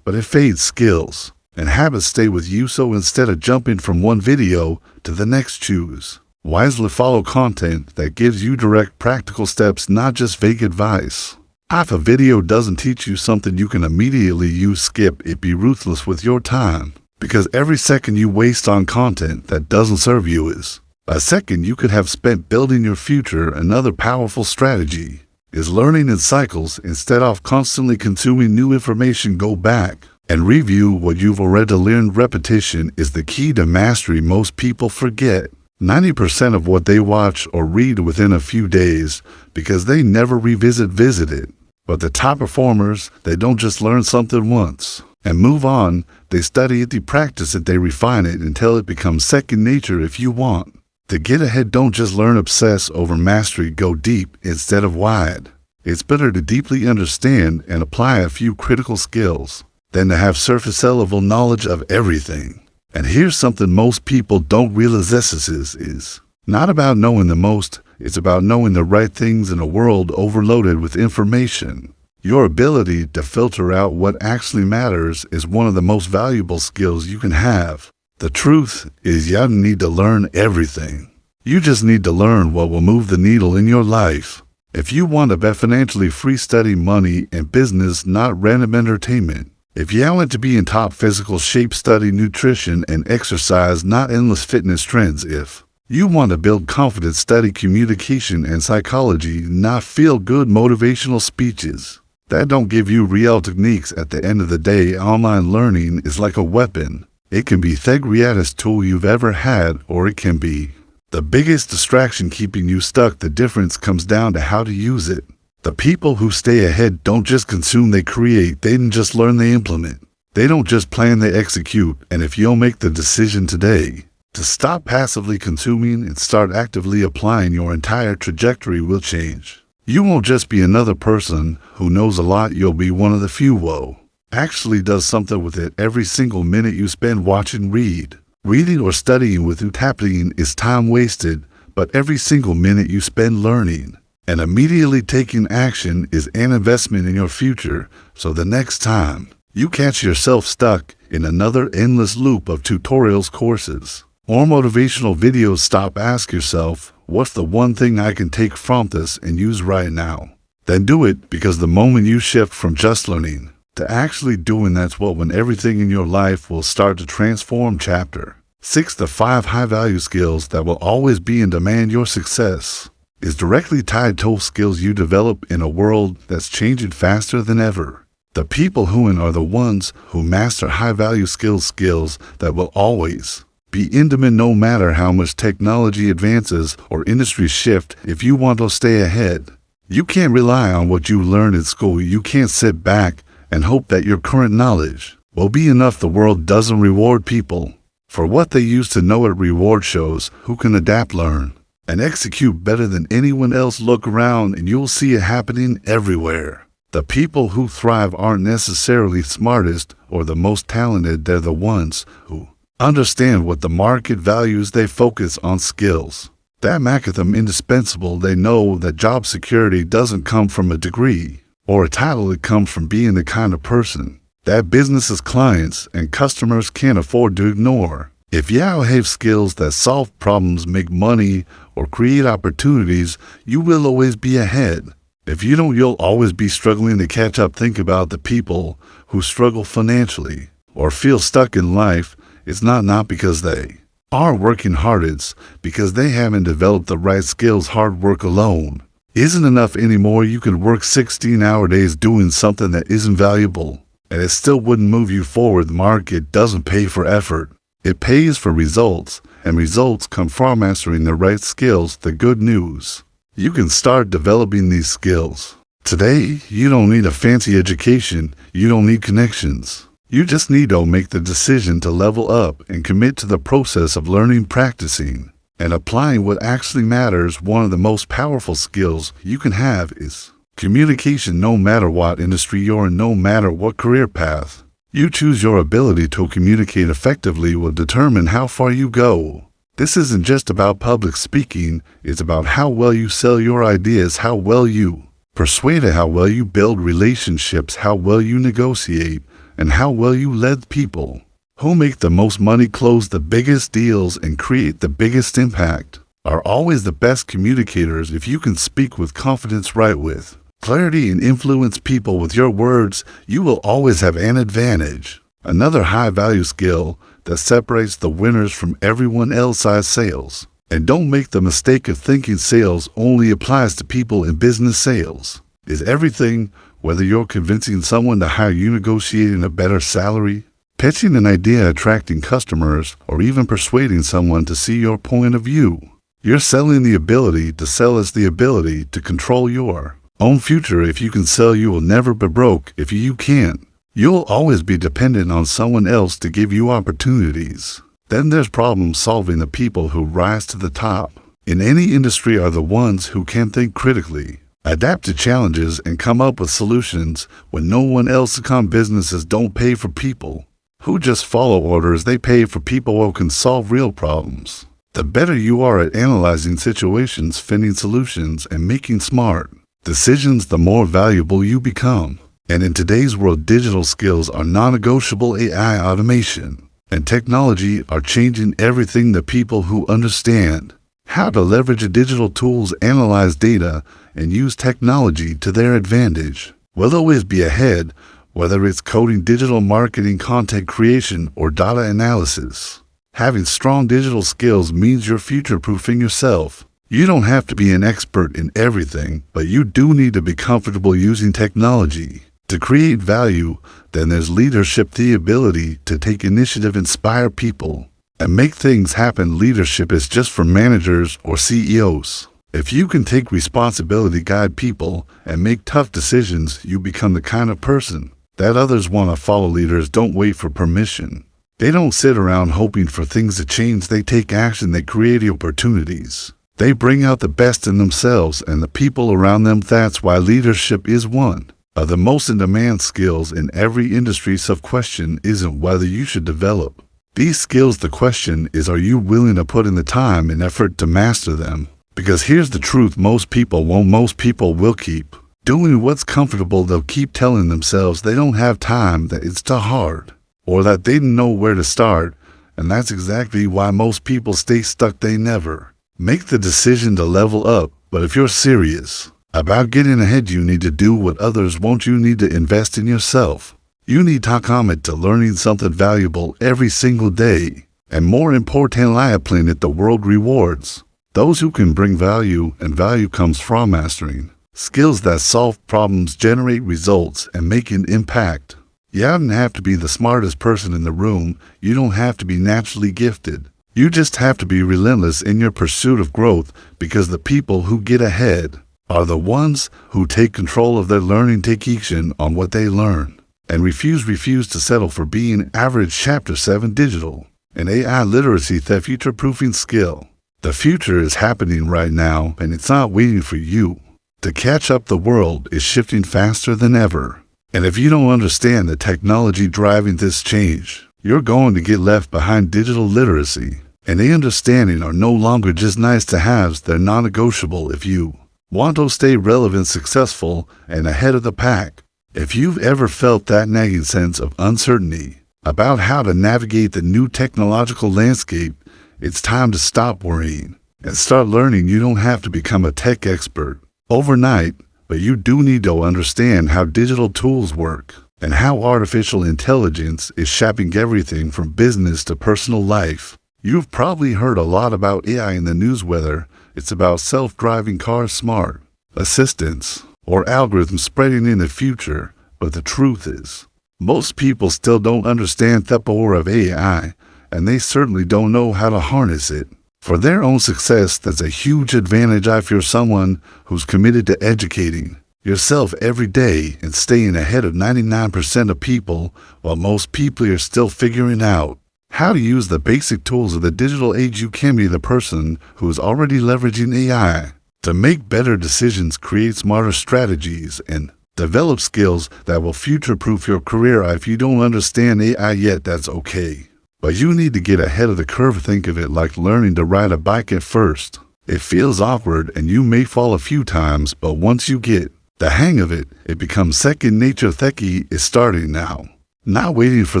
but it fades. Skills and habits stay with you. So instead of jumping from one video to the next, choose wisely. Follow content that gives you direct, practical steps, not just vague advice. If a video doesn't teach you something you can immediately use, skip it. Be ruthless with your time, because every second you waste on content that doesn't serve you is a second you could have spent building your future. Another powerful strategy is learning in cycles. Instead of constantly consuming new information, go back and review what you've already learned. Repetition is the key to mastery. Most people forget 90% of what they watch or read within a few days because they never revisit it. But the top performers, they don't just learn something once and move on. They study it, they practice it, they refine it until it becomes second nature. If you want to get ahead, don't just learn, obsess over mastery. Go deep instead of wide. It's better to deeply understand and apply a few critical skills than to have surface level knowledge of everything. And here's something most people don't realize. This is not about knowing the most, it's about knowing the right things in a world overloaded with information. Your ability to filter out what actually matters is one of the most valuable skills you can have. The truth is, you don't need to learn everything. You just need to learn what will move the needle in your life. If you want to be financially free, study money and business, not random entertainment. If you want to be in top physical shape, study nutrition and exercise, not endless fitness trends. If you want to build confidence, study communication and psychology, not feel-good motivational speeches that don't give you real techniques. At the end of the day, online learning is like a weapon. It can be the greatest tool you've ever had, or it can be the biggest distraction keeping you stuck. The difference comes down to how to use it. The people who stay ahead don't just consume, they create. They didn't just learn, they implement. They don't just plan, they execute. And if you'll make the decision today to stop passively consuming and start actively applying, your entire trajectory will change. You won't just be another person who knows a lot, you'll be one of the few who actually does something with it. Every single minute you spend watching, reading or studying without happening is time wasted, but every single minute you spend learning and immediately taking action is an investment in your future. So the next time you catch yourself stuck in another endless loop of tutorials, courses, or motivational videos, stop, ask yourself, what's the one thing I can take from this and use right now? Then do it, because the moment you shift from just learning to actually doing, that's when everything in your life will start to transform. Chapter 6. The 5 high-value skills that will always be in demand. Your success is directly tied to skills you develop in a world that's changing faster than ever. The people who win are the ones who master high-value skills that will always be in demand no matter how much technology advances or industries shift. If you want to stay ahead, you can't rely on what you learned in school. You can't sit back and hope that your current knowledge will be enough. The world doesn't reward people for what they used to know. It rewards those who can adapt, learn, and execute better than anyone else. Look around and you'll see it happening everywhere. The people who thrive aren't necessarily smartest or the most talented. They're the ones who understand what the market values. They focus on skills that make them indispensable. They know that job security doesn't come from a degree or a title. It comes from being the kind of person that businesses, clients, and customers can't afford to ignore. If you have skills that solve problems, make money, or create opportunities, you will always be ahead. If you don't, you'll always be struggling to catch up. Think about the people who struggle financially or feel stuck in life. It's not because they aren't working hard, it's because they haven't developed the right skills. Hard work alone isn't enough anymore. You can work 16-hour days doing something that isn't valuable, and it still wouldn't move you forward. The market doesn't pay for effort. It pays for results, and results come from mastering the right skills. The good news: you can start developing these skills today. You don't need a fancy education. You don't need connections. You just need to make the decision to level up and commit to the process of learning, practicing, and applying what actually matters. One of the most powerful skills you can have is communication. No matter what industry you're in, no matter what career path you choose, your ability to communicate effectively will determine how far you go. This isn't just about public speaking, it's about how well you sell your ideas, how well you persuade, how well you build relationships, how well you negotiate, and how well you lead people who make the most money, close the biggest deals, and create the biggest impact are always the best communicators. If you can speak with confidence, write with clarity, and influence people with your words, you will always have an advantage. Another high-value skill that separates the winners from everyone else is sales. And don't make the mistake of thinking sales only applies to people in business. Sales is everything. Whether you're convincing someone to hire you, negotiating a better salary, pitching an idea, attracting customers, or even persuading someone to see your point of view, you're selling. The ability to sell is the ability to control your own future. If you can sell, you will never be broke. If you can't, you'll always be dependent on someone else to give you opportunities. Then there's problem solving. The people who rise to the top in any industry are the ones who can think critically, adapt to challenges, and come up with solutions when no one else can. Businesses don't pay for people who just follow orders. They pay for people who can solve real problems. The better you are at analyzing situations, finding solutions, and making smart decisions, the more valuable you become. And in today's world, digital skills are non-negotiable. AI, automation, and technology are changing everything. The people who understand how to leverage digital tools, analyze data, and use technology to their advantage will always be ahead. Whether it's coding, digital marketing, content creation, or data analysis, having strong digital skills means you're future-proofing yourself. You don't have to be an expert in everything, but you do need to be comfortable using technology to create value. Then there's leadership, the ability to take initiative, inspire people, and make things happen. Leadership is just for managers or CEOs. If you can take responsibility, guide people, and make tough decisions, you become the kind of person that others want to follow. Leaders don't wait for permission. They don't sit around hoping for things to change. They take action. They create opportunities. They bring out the best in themselves and the people around them. That's why leadership is one of the most in-demand skills in every industry. So the question isn't whether you should develop these skills. The question is, are you willing to put in the time and effort to master them? Because here's the truth, most people won't. Most people will keep doing what's comfortable. They'll keep telling themselves they don't have time, that it's too hard, or that they don't know where to start. And that's exactly why most people stay stuck. They never make the decision to level up. But if you're serious about getting ahead, you need to do what others won't. You need to invest in yourself. You need to commit to learning something valuable every single day. And more importantly, applying it. The world rewards those who can bring value, and value comes from mastering skills that solve problems, generate results, and make an impact. You don't have to be the smartest person in the room. You don't have to be naturally gifted. You just have to be relentless in your pursuit of growth, because the people who get ahead are the ones who take control of their learning, take action on what they learn, and refuse to settle for being average. Chapter 7: Digital and AI Literacy, the future-proofing skill. The future is happening right now, and it's not waiting for you to catch up. The world is shifting faster than ever. And if you don't understand the technology driving this change, you're going to get left behind. Digital literacy and the understanding are no longer just nice to haves. They're non-negotiable if you want to stay relevant, successful, and ahead of the pack. If you've ever felt that nagging sense of uncertainty about how to navigate the new technological landscape, it's time to stop worrying and start learning. You don't have to become a tech expert overnight, but you do need to understand how digital tools work and how artificial intelligence is shaping everything from business to personal life. You've probably heard a lot about AI in the news, whether it's about self-driving cars, smart assistants, or algorithms spreading in the future. But the truth is, most people still don't understand the power of AI, and they certainly don't know how to harness it for their own success. That's a huge advantage if you're someone who's committed to educating yourself every day and staying ahead of 99% of people, while most people are still figuring out how to use the basic tools of the digital age. You can be the person who is already leveraging AI to make better decisions, create smarter strategies, and develop skills that will future-proof your career. If you don't understand AI yet, that's okay. But you need to get ahead of the curve. Think of it like learning to ride a bike. At first, it feels awkward and you may fall a few times, but once you get the hang of it, it becomes second nature. The key is starting now, not waiting for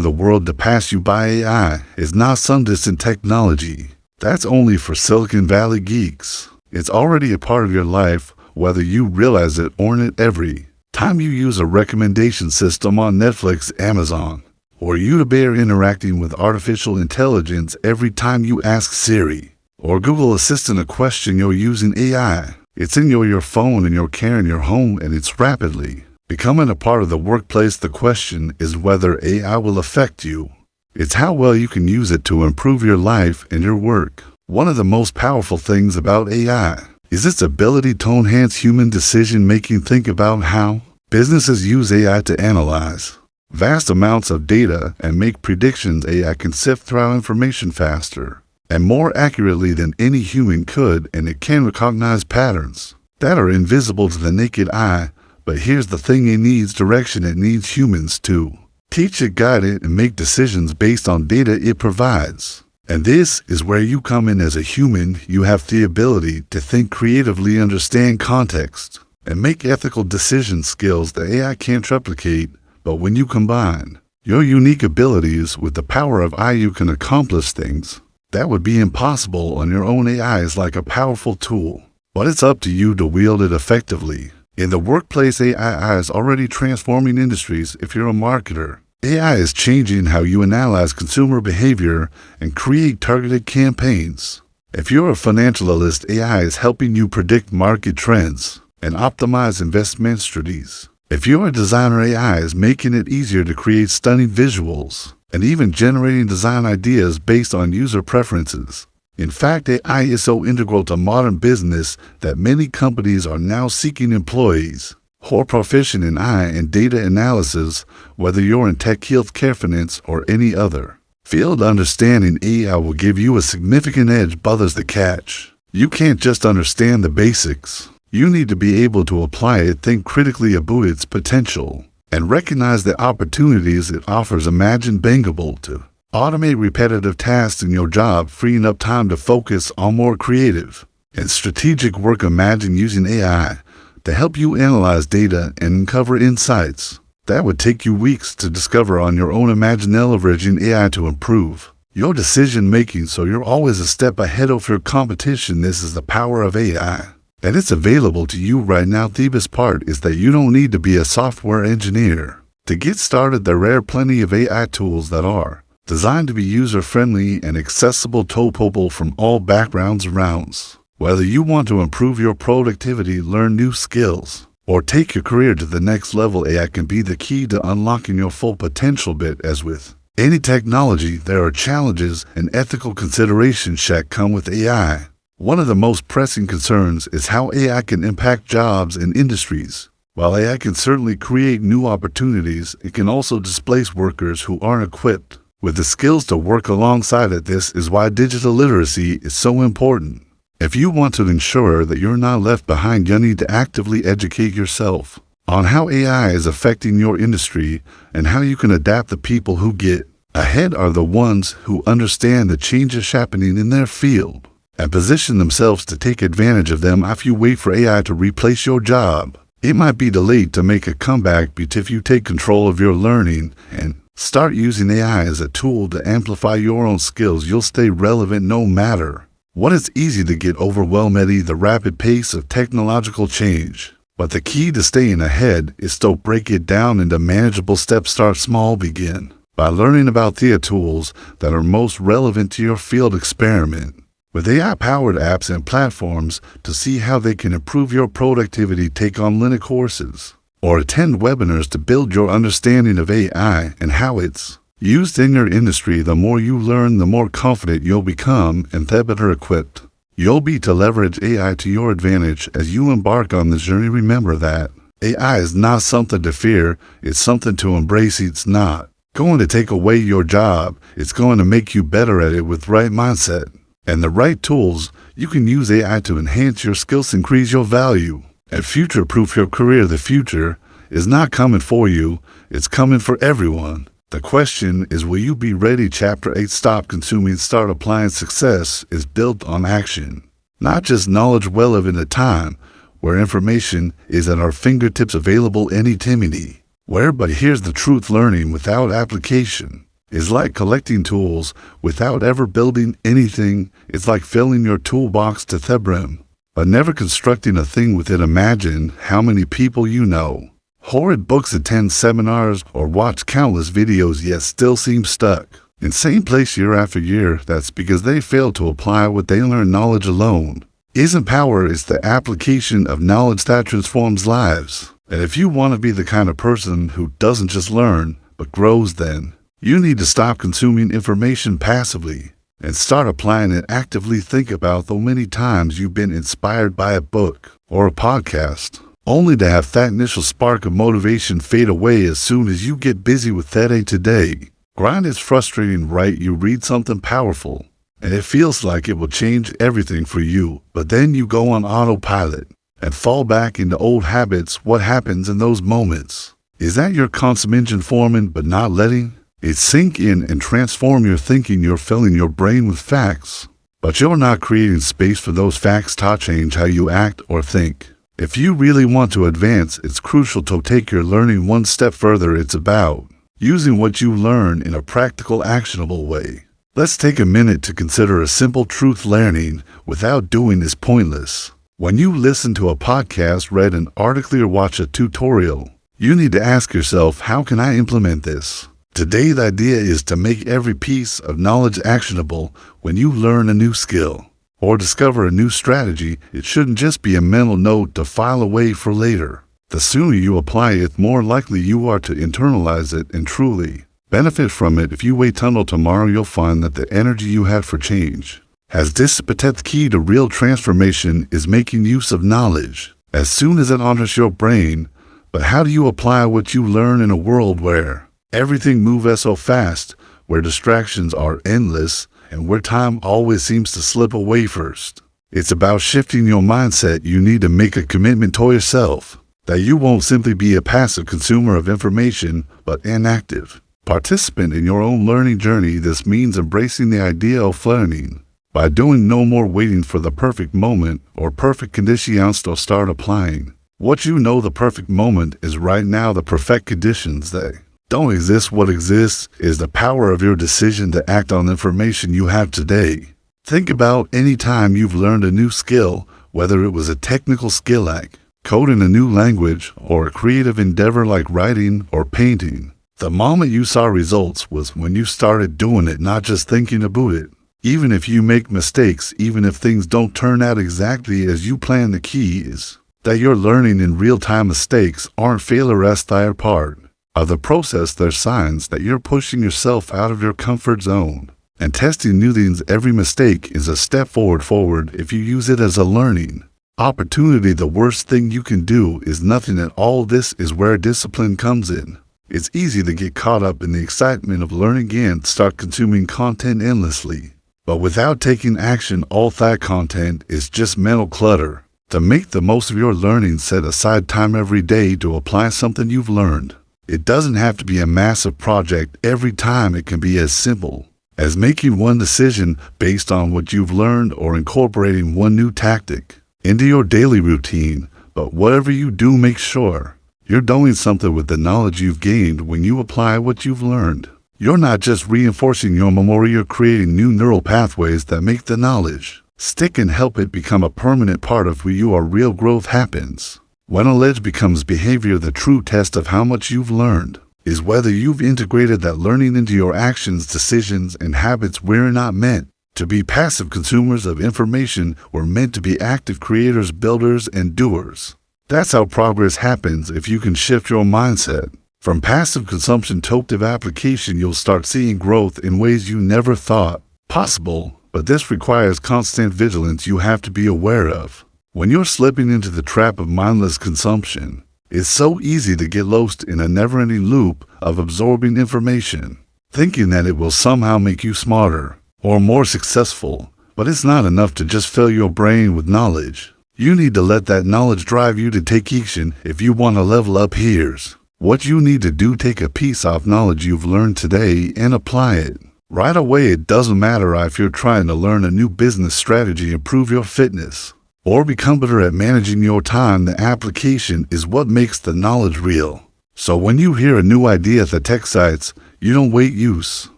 the world to pass you by. AI is not some distant technology. That's only for Silicon Valley geeks. It's already a part of your life, whether you realize it or not. Every time you use a recommendation system on Netflix, Amazon, or YouTube, interacting with artificial intelligence, every time you ask Siri or Google Assistant a question, you're using AI. It's in your phone, in your car, in your home, and it's rapidly becoming a part of the workplace. The question is whether AI will affect you. It's how well you can use it to improve your life and your work. One of the most powerful things about AI is its ability to enhance human decision-making. Think about how businesses use AI to analyze vast amounts of data and make predictions. AI can sift through information faster and more accurately than any human could, and it can recognize patterns that are invisible to the naked eye. But here's the thing, it needs direction. It needs humans to teach it, guide it, and make decisions based on data it provides. And this is where you come in. As a human, you have the ability to think creatively, understand context, and make ethical decisions, skills that AI can't replicate. But when you combine your unique abilities with the power of AI, you can accomplish things that would be impossible on your own. AI is like a powerful tool, but it's up to you to wield it effectively. In the workplace, AI is already transforming industries. If you're a marketer, AI is changing how you analyze consumer behavior and create targeted campaigns. If you're a financial analyst, AI is helping you predict market trends and optimize investment strategies. If you're a designer, AI is making it easier to create stunning visuals and even generating design ideas based on user preferences. In fact, AI is so integral to modern business that many companies are now seeking employees who are proficient in AI and data analysis, whether you're in tech, healthcare, finance, or any other field. Understanding AI will give you a significant edge, but there's the catch. You can't just understand the basics. You need to be able to apply it, think critically about its potential, and recognize the opportunities it offers. Imagine being able to automate repetitive tasks in your job, freeing up time to focus on more creative and strategic work. Imagine using AI to help you analyze data and uncover insights that would take you weeks to discover on your own. Imagine leveraging AI to improve your decision-making so you're always a step ahead of your competition. This is the power of AI, and it's available to you right now. The best part is that you don't need to be a software engineer to get started. There are plenty of AI tools that are designed to be user-friendly and accessible to people from all backgrounds around. Whether you want to improve your productivity, learn new skills, or take your career to the next level, AI can be the key to unlocking your full potential. But as with any technology, there are challenges and ethical considerations that come with AI. One of the most pressing concerns is how AI can impact jobs and industries. While AI can certainly create new opportunities, it can also displace workers who aren't equipped with the skills to work alongside it. This is why digital literacy is so important. If you want to ensure that you're not left behind, you need to actively educate yourself on how AI is affecting your industry and how you can adapt. The people who get ahead are the ones who understand the changes happening in their field and position themselves to take advantage of them. If you wait for AI to replace your job, it might be delayed to make a comeback. But if you take control of your learning and start using AI as a tool to amplify your own skills, you'll stay relevant no matter what. It's easy to get overwhelmed at the rapid pace of technological change, but the key to staying ahead is to break it down into manageable steps. Start small. Begin by learning about the tools that are most relevant to your field. Experiment with AI-powered apps and platforms to see how they can improve your productivity. Take online courses or attend webinars to build your understanding of AI and how it's used in your industry. The more you learn, the more confident you'll become and the better equipped you'll be to leverage AI to your advantage as you embark on this journey. Remember that AI is not something to fear, it's something to embrace. It's not going to take away your job, it's going to make you better at it. With the right mindset and the right tools, you can use AI to enhance your skills, increase your value, and future-proof your career. The future is not coming for you, it's coming for everyone. The question is, will you be ready? Chapter 8. Stop consuming, start applying. Success is built on action, not just knowledge. We live in a time where information is at our fingertips, available anytime, anywhere. But here's the truth: learning without application is like collecting tools without ever building anything. It's like filling your toolbox to the brim, but never constructing a thing with it. Imagine how many people you know who read books, attend seminars, or watch countless videos, yet still seem stuck in same place year after year. That's because they fail to apply what they learn. Knowledge alone isn't power, it's the application of knowledge that transforms lives. And if you want to be the kind of person who doesn't just learn, but grows, then you need to stop consuming information passively and start applying it actively. Think about the many times you've been inspired by a book or a podcast, only to have that initial spark of motivation fade away as soon as you get busy with that day-to-day grind. Is frustrating, right? You read something powerful, and it feels like it will change everything for you, but then you go on autopilot and fall back into old habits. What happens in those moments is that your constant engine forming, but not letting it sink in and transform your thinking. You're filling your brain with facts, but you're not creating space for those facts to change how you act or think. If you really want to advance, it's crucial to take your learning one step further. It's about using what you learn in a practical, actionable way. Let's take a minute to consider a simple truth: learning without doing is pointless. When you listen to a podcast, read an article, or watch a tutorial, you need to ask yourself, how can I implement this today? The idea is to make every piece of knowledge actionable. When you learn a new skill or discover a new strategy, it shouldn't just be a mental note to file away for later. The sooner you apply it, the more likely you are to internalize it and truly benefit from it. If you wait until tomorrow, you'll find that the energy you had for change As this the key to real transformation is making use of knowledge as soon as it enters your brain. But how do you apply what you learn in a world where everything moves so fast, where distractions are endless, and where time always seems to slip away first? It's about shifting your mindset. You need to make a commitment to yourself that you won't simply be a passive consumer of information, but an active participant in your own learning journey. This means embracing the idea of learning by doing no more waiting for the perfect moment or perfect conditions to start applying what you know. The perfect moment is right now. The perfect conditions, they don't exist. What exists is the power of your decision to act on information you have today. Think about any time you've learned a new skill, whether it was a technical skill like coding a new language or a creative endeavor like writing or painting. The moment you saw results was when you started doing it, not just thinking about it. Even if you make mistakes, even if things don't turn out exactly as you plan, the key is that you're learning in real time. Mistakes aren't failures, they're part of the process. They're signs that you're pushing yourself out of your comfort zone and testing new things. Every mistake is a step forward if you use it as a learning opportunity. The worst thing you can do is nothing at all. This is where discipline comes in. It's easy to get caught up in the excitement of learning and start consuming content endlessly. But without taking action, all that content is just mental clutter. To make the most of your learning, set aside time every day to apply something you've learned. It doesn't have to be a massive project every time. It can be as simple as making one decision based on what you've learned or incorporating one new tactic into your daily routine. But whatever you do, make sure you're doing something with the knowledge you've gained. When you apply what you've learned, you're not just reinforcing your memory, you're creating new neural pathways that make the knowledge stick and help it become a permanent part of who you are. Real growth happens when knowledge becomes behavior. The true test of how much you've learned is whether you've integrated that learning into your actions, decisions, and habits. We're not meant to be passive consumers of information. We're meant to be active creators, builders, and doers. That's how progress happens. If you can shift your mindset from passive consumption to active application, you'll start seeing growth in ways you never thought possible. But this requires constant vigilance. You have to be aware of when you're slipping into the trap of mindless consumption. It's so easy to get lost in a never-ending loop of absorbing information, thinking that it will somehow make you smarter or more successful. But it's not enough to just fill your brain with knowledge. You need to let that knowledge drive you to take action. If you want to level up, here's what you need to do. Take a piece of knowledge you've learned today and apply it right away. It doesn't matter if you're trying to learn a new business strategy, improve your fitness, or become better at managing your time. The application is what makes the knowledge real. So when you hear a new idea at the tech sites, you don't wait, use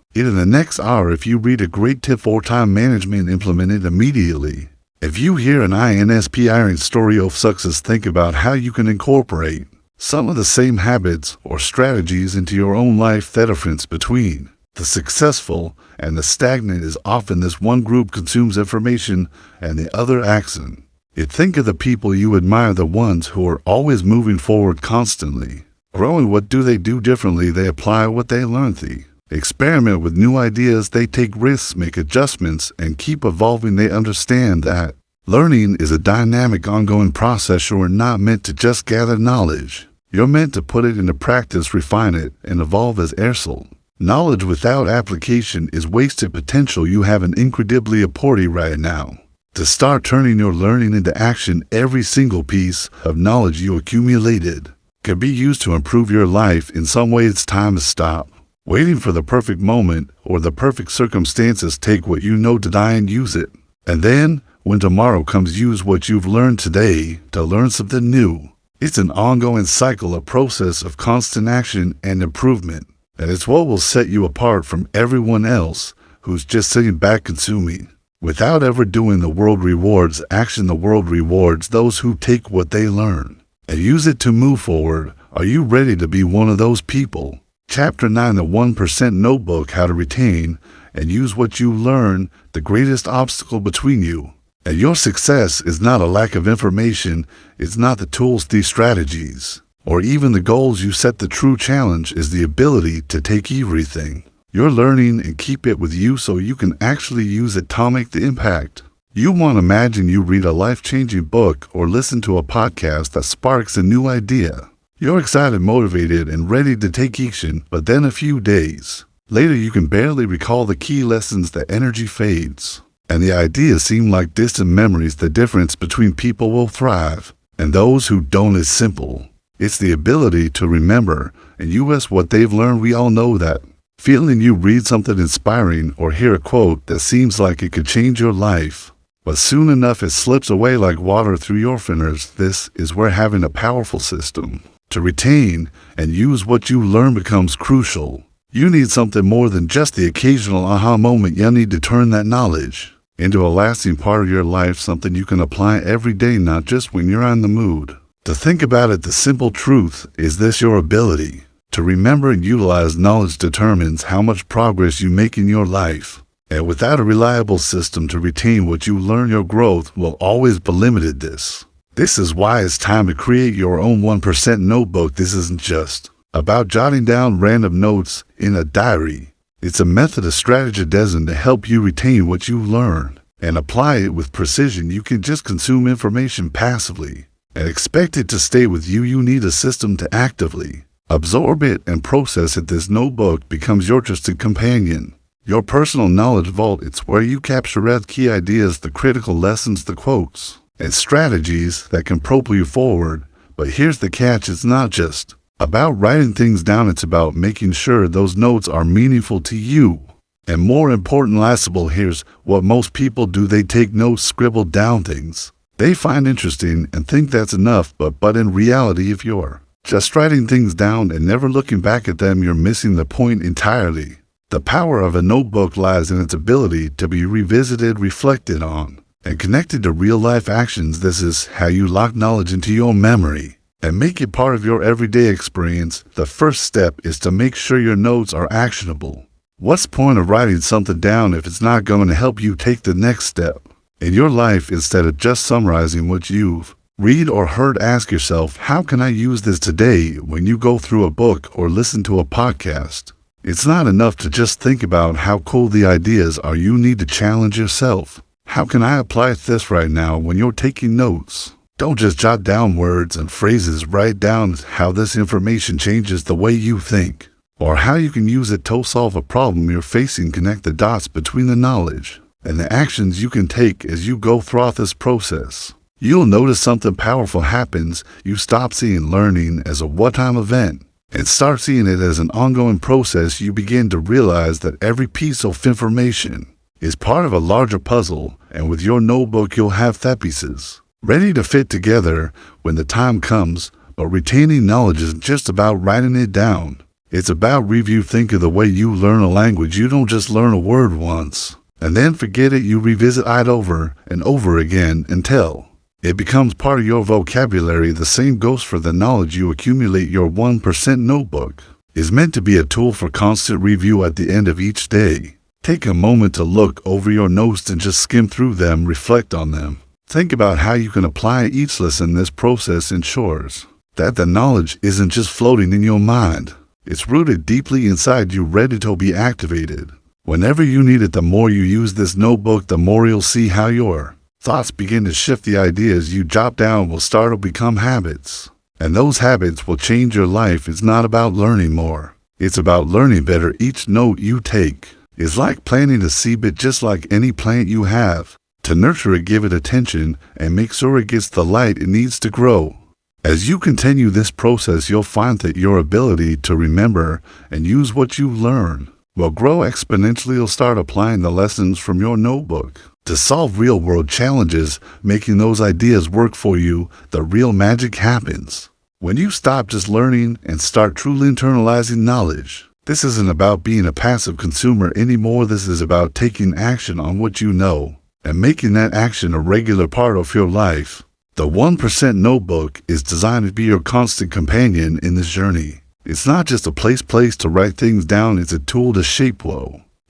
it in the next hour. If you read a great tip for time management, implement it immediately. If you hear an inspiring story of success, think about how you can incorporate some of the same habits or strategies into your own life. The difference between the successful and the stagnant is often this: one group consumes information and the other acts on it. Think of the people you admire, the ones who are always moving forward, constantly growing. What do they do differently? They apply what they learned. They experiment with new ideas. They take risks, make adjustments, and keep evolving. They understand that learning is a dynamic, ongoing process. You're not meant to just gather knowledge. You're meant to put it into practice, refine it, and evolve as airsoul. Knowledge without application is wasted potential. You have an incredibly opportunity right now to start turning your learning into action. Every single piece of knowledge you accumulated can be used to improve your life in some way. It's time to stop waiting for the perfect moment or the perfect circumstances. Take what you know today and use it. And then, when tomorrow comes, use what you've learned today to learn something new. It's an ongoing cycle, a process of constant action and improvement. And it's what will set you apart from everyone else who's just sitting back consuming without ever doing. The world rewards action. The world rewards those who take what they learn and use it to move forward. Are you ready to be one of those people? Chapter 9, the 1% Notebook: How to Retain and Use What You Learn. The greatest obstacle between you and your success is not a lack of information. It's not the tools, the strategies, or even the goals you set. The true challenge is the ability to take everything You're learning and keep it with you so you can actually use it to make the impact. You want to imagine you read a life-changing book or listen to a podcast that sparks a new idea. You're excited, motivated, and ready to take action, but then a few days later you can barely recall the key lessons. The energy fades, and the ideas seem like distant memories. The difference between people will thrive and those who don't is simple. It's the ability to remember and use what they've learned. We all know that feeling you read something inspiring or hear a quote that seems like it could change your life, but soon enough it slips away like water through your fingers. This is where having a powerful system to retain and use what you learn becomes crucial. You need something more than just the occasional aha moment. You need to turn that knowledge into a lasting part of your life, something you can apply every day, not just when you're on the mood. To think about it, the simple truth is this: your ability to remember and utilize knowledge determines how much progress you make in your life. And without a reliable system to retain what you learn, your growth will always be limited. This is why it's time to create your own 1% notebook. This isn't just about jotting down random notes in a diary. It's a method, a strategy designed to help you retain what you learn and apply it with precision. You can just consume information passively and expect it to stay with you. You need a system to actively absorb it and process it. This notebook becomes your trusted companion, your personal knowledge vault. It's where you capture the key ideas, the critical lessons, the quotes, and strategies that can propel you forward. But here's the catch: it's not just about writing things down, it's about making sure those notes are meaningful to you and, more important, lastable. Here's what most people do: they take notes, scribble down things they find interesting and think that's enough, but in reality, if you're just writing things down and never looking back at them, you're missing the point entirely. The power of a notebook lies in its ability to be revisited, reflected on, and connected to real-life actions. This is how you lock knowledge into your memory and make it part of your everyday experience. The first step is to make sure your notes are actionable. What's the point of writing something down if it's not going to help you take the next step in your life? Instead of just summarizing what you've read or heard, ask yourself, how can I use this today? When you go through a book or listen to a podcast, it's not enough to just think about how cool the ideas are. You need to challenge yourself. How can I apply this right now? When you're taking notes, don't just jot down words and phrases. Write down how this information changes the way you think, or how you can use it to solve a problem you're facing. Connect the dots between the knowledge and the actions you can take as you go throughout this process. You'll notice something powerful happens. You stop seeing learning as a one-time event and start seeing it as an ongoing process. You begin to realize that every piece of information is part of a larger puzzle, and with your notebook you'll have that pieces ready to fit together when the time comes. But retaining knowledge isn't just about writing it down. It's about review. Think of the way you learn a language. You don't just learn a word once and then forget it. You revisit it over and over again until it becomes part of your vocabulary. The same goes for the knowledge you accumulate. Your 1% notebook is meant to be a tool for constant review at the end of each day. Take a moment to look over your notes and just skim through them, reflect on them. Think about how you can apply each lesson. This process ensures that the knowledge isn't just floating in your mind. It's rooted deeply inside you, ready to be activated whenever you need it. The more you use this notebook, the more you'll see how your thoughts begin to shift. The ideas you jot down will start to become habits, and those habits will change your life. It's not about learning more, it's about learning better. Each note you take is like planting a seed, but just like any plant, you have to nurture it, give it attention, and make sure it gets the light it needs to grow. As you continue this process, you'll find that your ability to remember and use what you learn will grow exponentially. You'll start applying the lessons from your notebook to solve real-world challenges, making those ideas work for you. The real magic happens when you stop just learning and start truly internalizing knowledge. This isn't about being a passive consumer anymore. This is about taking action on what you know and making that action a regular part of your life. The 1% notebook is designed to be your constant companion in this journey. It's not just a place to write things down. It's a tool to shape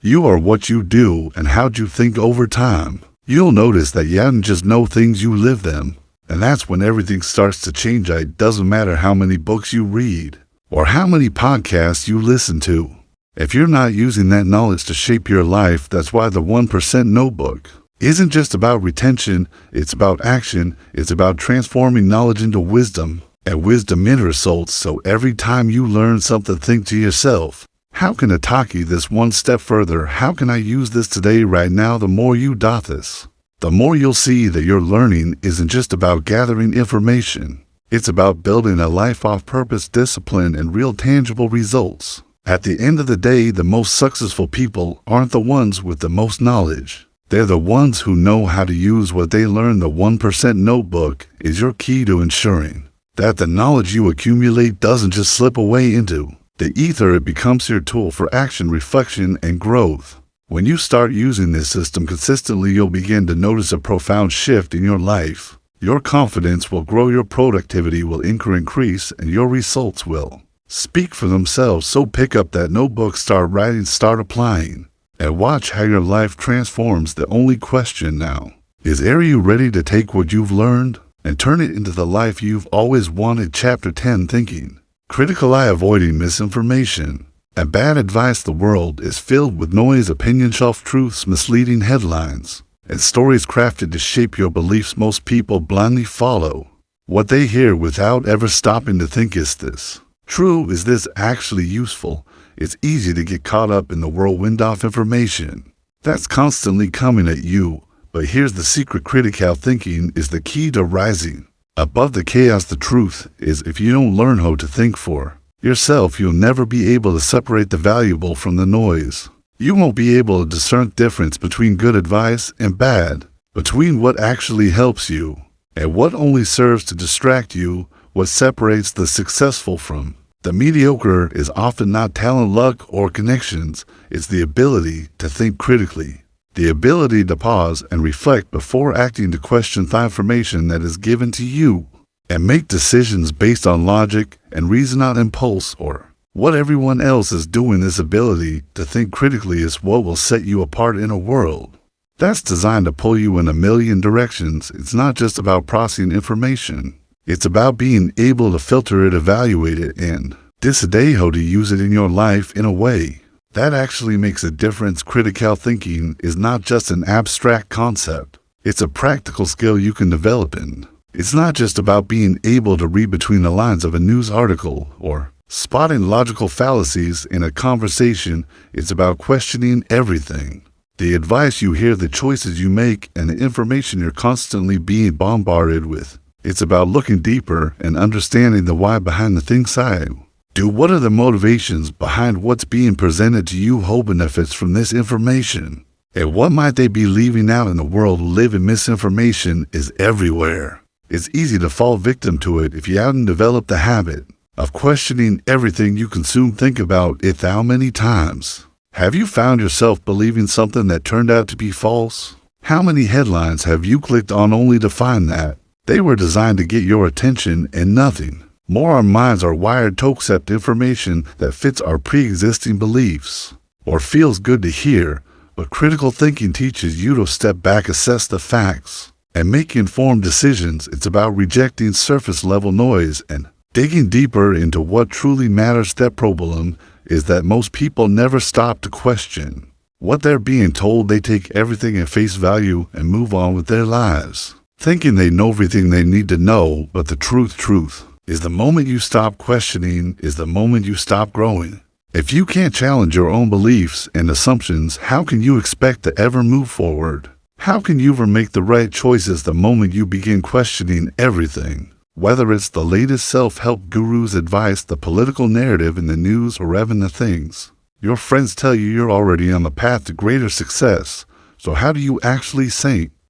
you are, what you do, and how you think over time. You'll notice that you don't just know things, you live them. And that's when everything starts to change. It doesn't matter how many books you read or how many podcasts you listen to. If you're not using that knowledge to shape your life, that's why the 1% notebook isn't just about retention, it's about action, it's about transforming knowledge into wisdom, and wisdom into results. So every time you learn something, think to yourself, how can I take this one step further? How can I use this today, right now? The more you do this, the more you'll see that your learning isn't just about gathering information. It's about building a life of purpose, discipline, and real tangible results. At the end of the day, the most successful people aren't the ones with the most knowledge. They're the ones who know how to use what they learn. The 1% notebook is your key to ensuring that the knowledge you accumulate doesn't just slip away into the ether. It becomes your tool for action, reflection, and growth. When you start using this system consistently, you'll begin to notice a profound shift in your life. Your confidence will grow, your productivity will increase, and your results will speak for themselves. So pick up that notebook, start writing, start applying, and watch how your life transforms. The only question now is, are you ready to take what you've learned and turn it into the life you've always wanted? Chapter 10, Thinking Critical Eye, Avoiding Misinformation and Bad Advice. The world is filled with noise, opinion, self-truths, misleading headlines, and stories crafted to shape your beliefs. Most people blindly follow what they hear without ever stopping to think, is this true? Is this actually useful? It's easy to get caught up in the whirlwind of information that's constantly coming at you. But here's the secret: critical thinking is the key to rising above the chaos. The truth is, if you don't learn how to think for yourself, you'll never be able to separate the valuable from the noise. You won't be able to discern the difference between good advice and bad, between what actually helps you and what only serves to distract you. What separates the successful from the mediocre is often not talent, luck, or connections. It's the ability to think critically, the ability to pause and reflect before acting, to question the information that is given to you, and make decisions based on logic and reason, not impulse or what everyone else is doing. This ability to think critically is what will set you apart in a world that's designed to pull you in a million directions. It's not just about processing information. It's about being able to filter it, evaluate it, and decide how to use it in your life in a way that actually makes a difference. Critical thinking is not just an abstract concept. It's a practical skill you can develop in. It's not just about being able to read between the lines of a news article or spotting logical fallacies in a conversation. It's about questioning everything: the advice you hear, the choices you make, and the information you're constantly being bombarded with. It's about looking deeper and understanding the why behind the things I do. What are the motivations behind what's being presented to you? Who benefits from this information? And what might they be leaving out in the world? Living misinformation is everywhere. It's easy to fall victim to it if you haven't developed the habit of questioning everything you consume. Think about it. How many times have you found yourself believing something that turned out to be false? How many headlines have you clicked on only to find that they were designed to get your attention and nothing more? Our minds are wired to accept information that fits our pre-existing beliefs or feels good to hear, but critical thinking teaches you to step back, assess the facts, and make informed decisions. It's about rejecting surface-level noise and digging deeper into what truly matters. The problem is that most people never stop to question what they're being told. They take everything at face value and move on with their lives, thinking they know everything they need to know. But the truth is, the moment you stop questioning is the moment you stop growing. If you can't challenge your own beliefs and assumptions, how can you expect to ever move forward? How can you ever make the right choices the moment you begin questioning everything? Whether it's the latest self-help guru's advice, the political narrative in the news, or even the things your friends tell you, you're already on the path to greater success. So how do you actually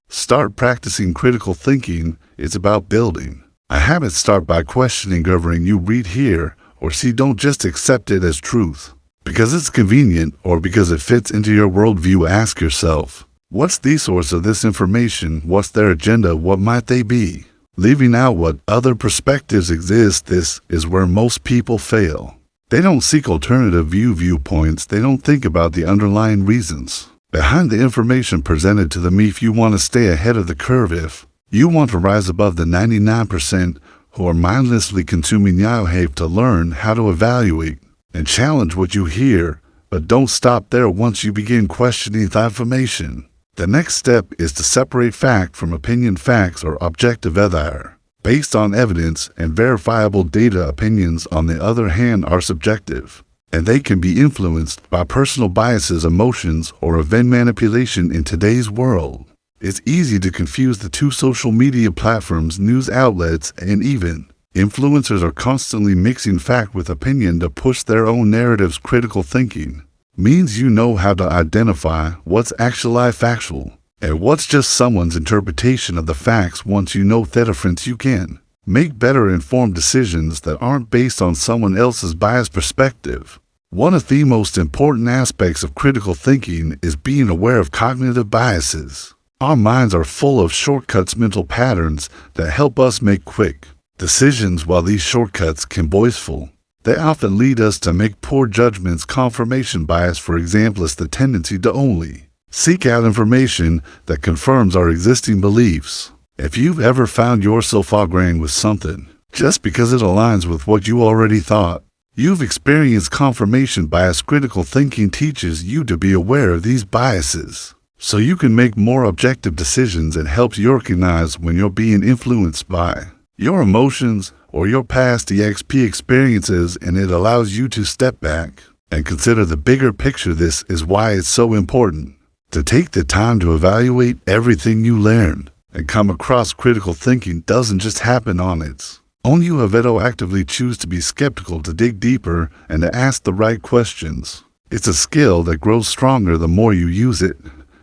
start practicing critical thinking? It's about building a habit. Start by questioning everything you read, hear, or see. Don't just accept it as truth because it's convenient or because it fits into your worldview. Ask yourself, what's the source of this information? What's their agenda? What might they be leaving out? What other perspectives exist? This is where most people fail. They don't seek alternative viewpoints. They don't think about the underlying reasons behind the information presented to them. If you want to stay ahead of the curve, if you want to rise above the 99% who are mindlessly consuming, you have to learn how to evaluate and challenge what you hear But don't stop there once you begin questioning the information. The next step is to separate fact from opinion. Facts are objective, either based on evidence and verifiable data. Opinions, on the other hand, are subjective, and they can be influenced by personal biases, emotions, or event manipulation. In today's world, it's easy to confuse the two. Social media platforms, news outlets, and even influencers are constantly mixing fact with opinion to push their own narratives. Critical thinking means you know how to identify what's actually factual and what's just someone's interpretation of the facts. Once you know that difference, you can make better informed decisions that aren't based on someone else's biased perspective. One of the most important aspects of critical thinking is being aware of cognitive biases. Our minds are full of shortcuts, mental patterns that help us make quick decisions. While these shortcuts can be useful, they often lead us to make poor judgments. Confirmation bias, for example, is the tendency to only seek out information that confirms our existing beliefs. If you've ever found yourself agreeing with something just because it aligns with what you already thought, you've experienced confirmation bias. Critical thinking teaches you to be aware of these biases so you can make more objective decisions. It helps you recognize when you're being influenced by your emotions or your past experiences, and it allows you to step back and consider the bigger picture. This is why it's so important to take the time to evaluate everything you learned and come across. Critical thinking doesn't just happen on its own. You have to actively choose to be skeptical, to dig deeper, and to ask the right questions. It's a skill that grows stronger the more you use it.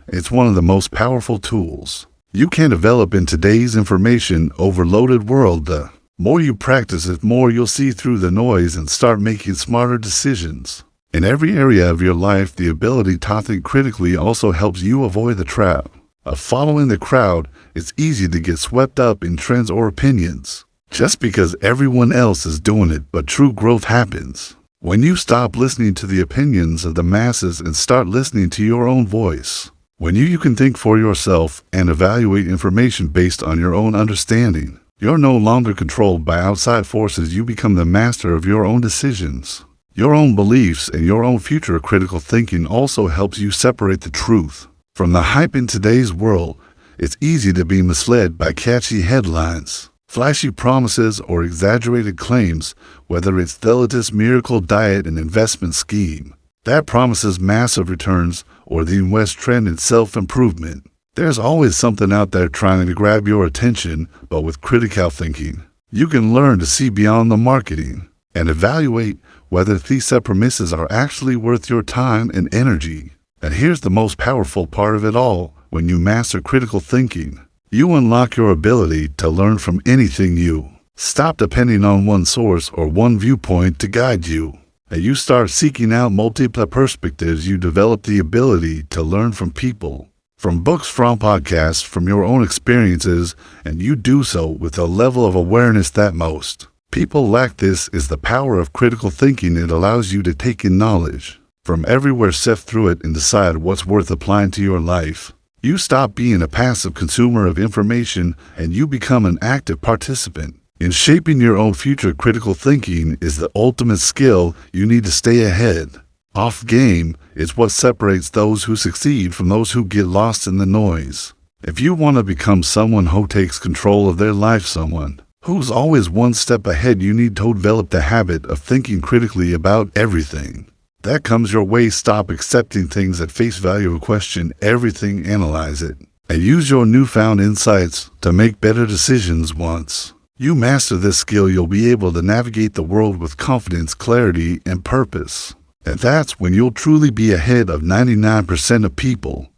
It's one of the most powerful tools you can develop in today's information overloaded world. The more you practice it, more you'll see through the noise and start making smarter decisions. In every area of your life, the ability to think critically also helps you avoid the trap of following the crowd. It's easy to get swept up in trends or opinions just because everyone else is doing it, but true growth happens when you stop listening to the opinions of the masses and start listening to your own voice. When you can think for yourself and evaluate information based on your own understanding, you're no longer controlled by outside forces. You become the master of your own decisions, your own beliefs, and your own future. Critical thinking also helps you separate the truth from the hype. In today's world, it's easy to be misled by catchy headlines, flashy promises, or exaggerated claims. Whether it's the latest miracle diet, an investment scheme that promises massive returns, or the West trend in self-improvement, there's always something out there trying to grab your attention. But with critical thinking, you can learn to see beyond the marketing and evaluate whether these premises are actually worth your time and energy. And here's the most powerful part of it all: when you master critical thinking, you unlock your ability to learn from anything. You stop depending on one source or one viewpoint to guide you, and you start seeking out multiple perspectives. You develop the ability to learn from people, from books, from podcasts, from your own experiences, and you do so with a level of awareness that most people lack. This is the power of critical thinking. It allows you to take in knowledge from everywhere, sift through it, and decide what's worth applying to your life. You stop being a passive consumer of information and you become an active participant in shaping your own future. Critical thinking is the ultimate skill you need to stay ahead off game. It's what separates those who succeed from those who get lost in the noise. If you want to become someone who takes control of their life, someone who's always one step ahead, you need to develop the habit of thinking critically about everything that comes your way. Stop accepting things at face value. Question everything, analyze it, and use your newfound insights to make better decisions. Once you master this skill, you'll be able to navigate the world with confidence, clarity, and purpose. And that's when you'll truly be ahead of 99% of people.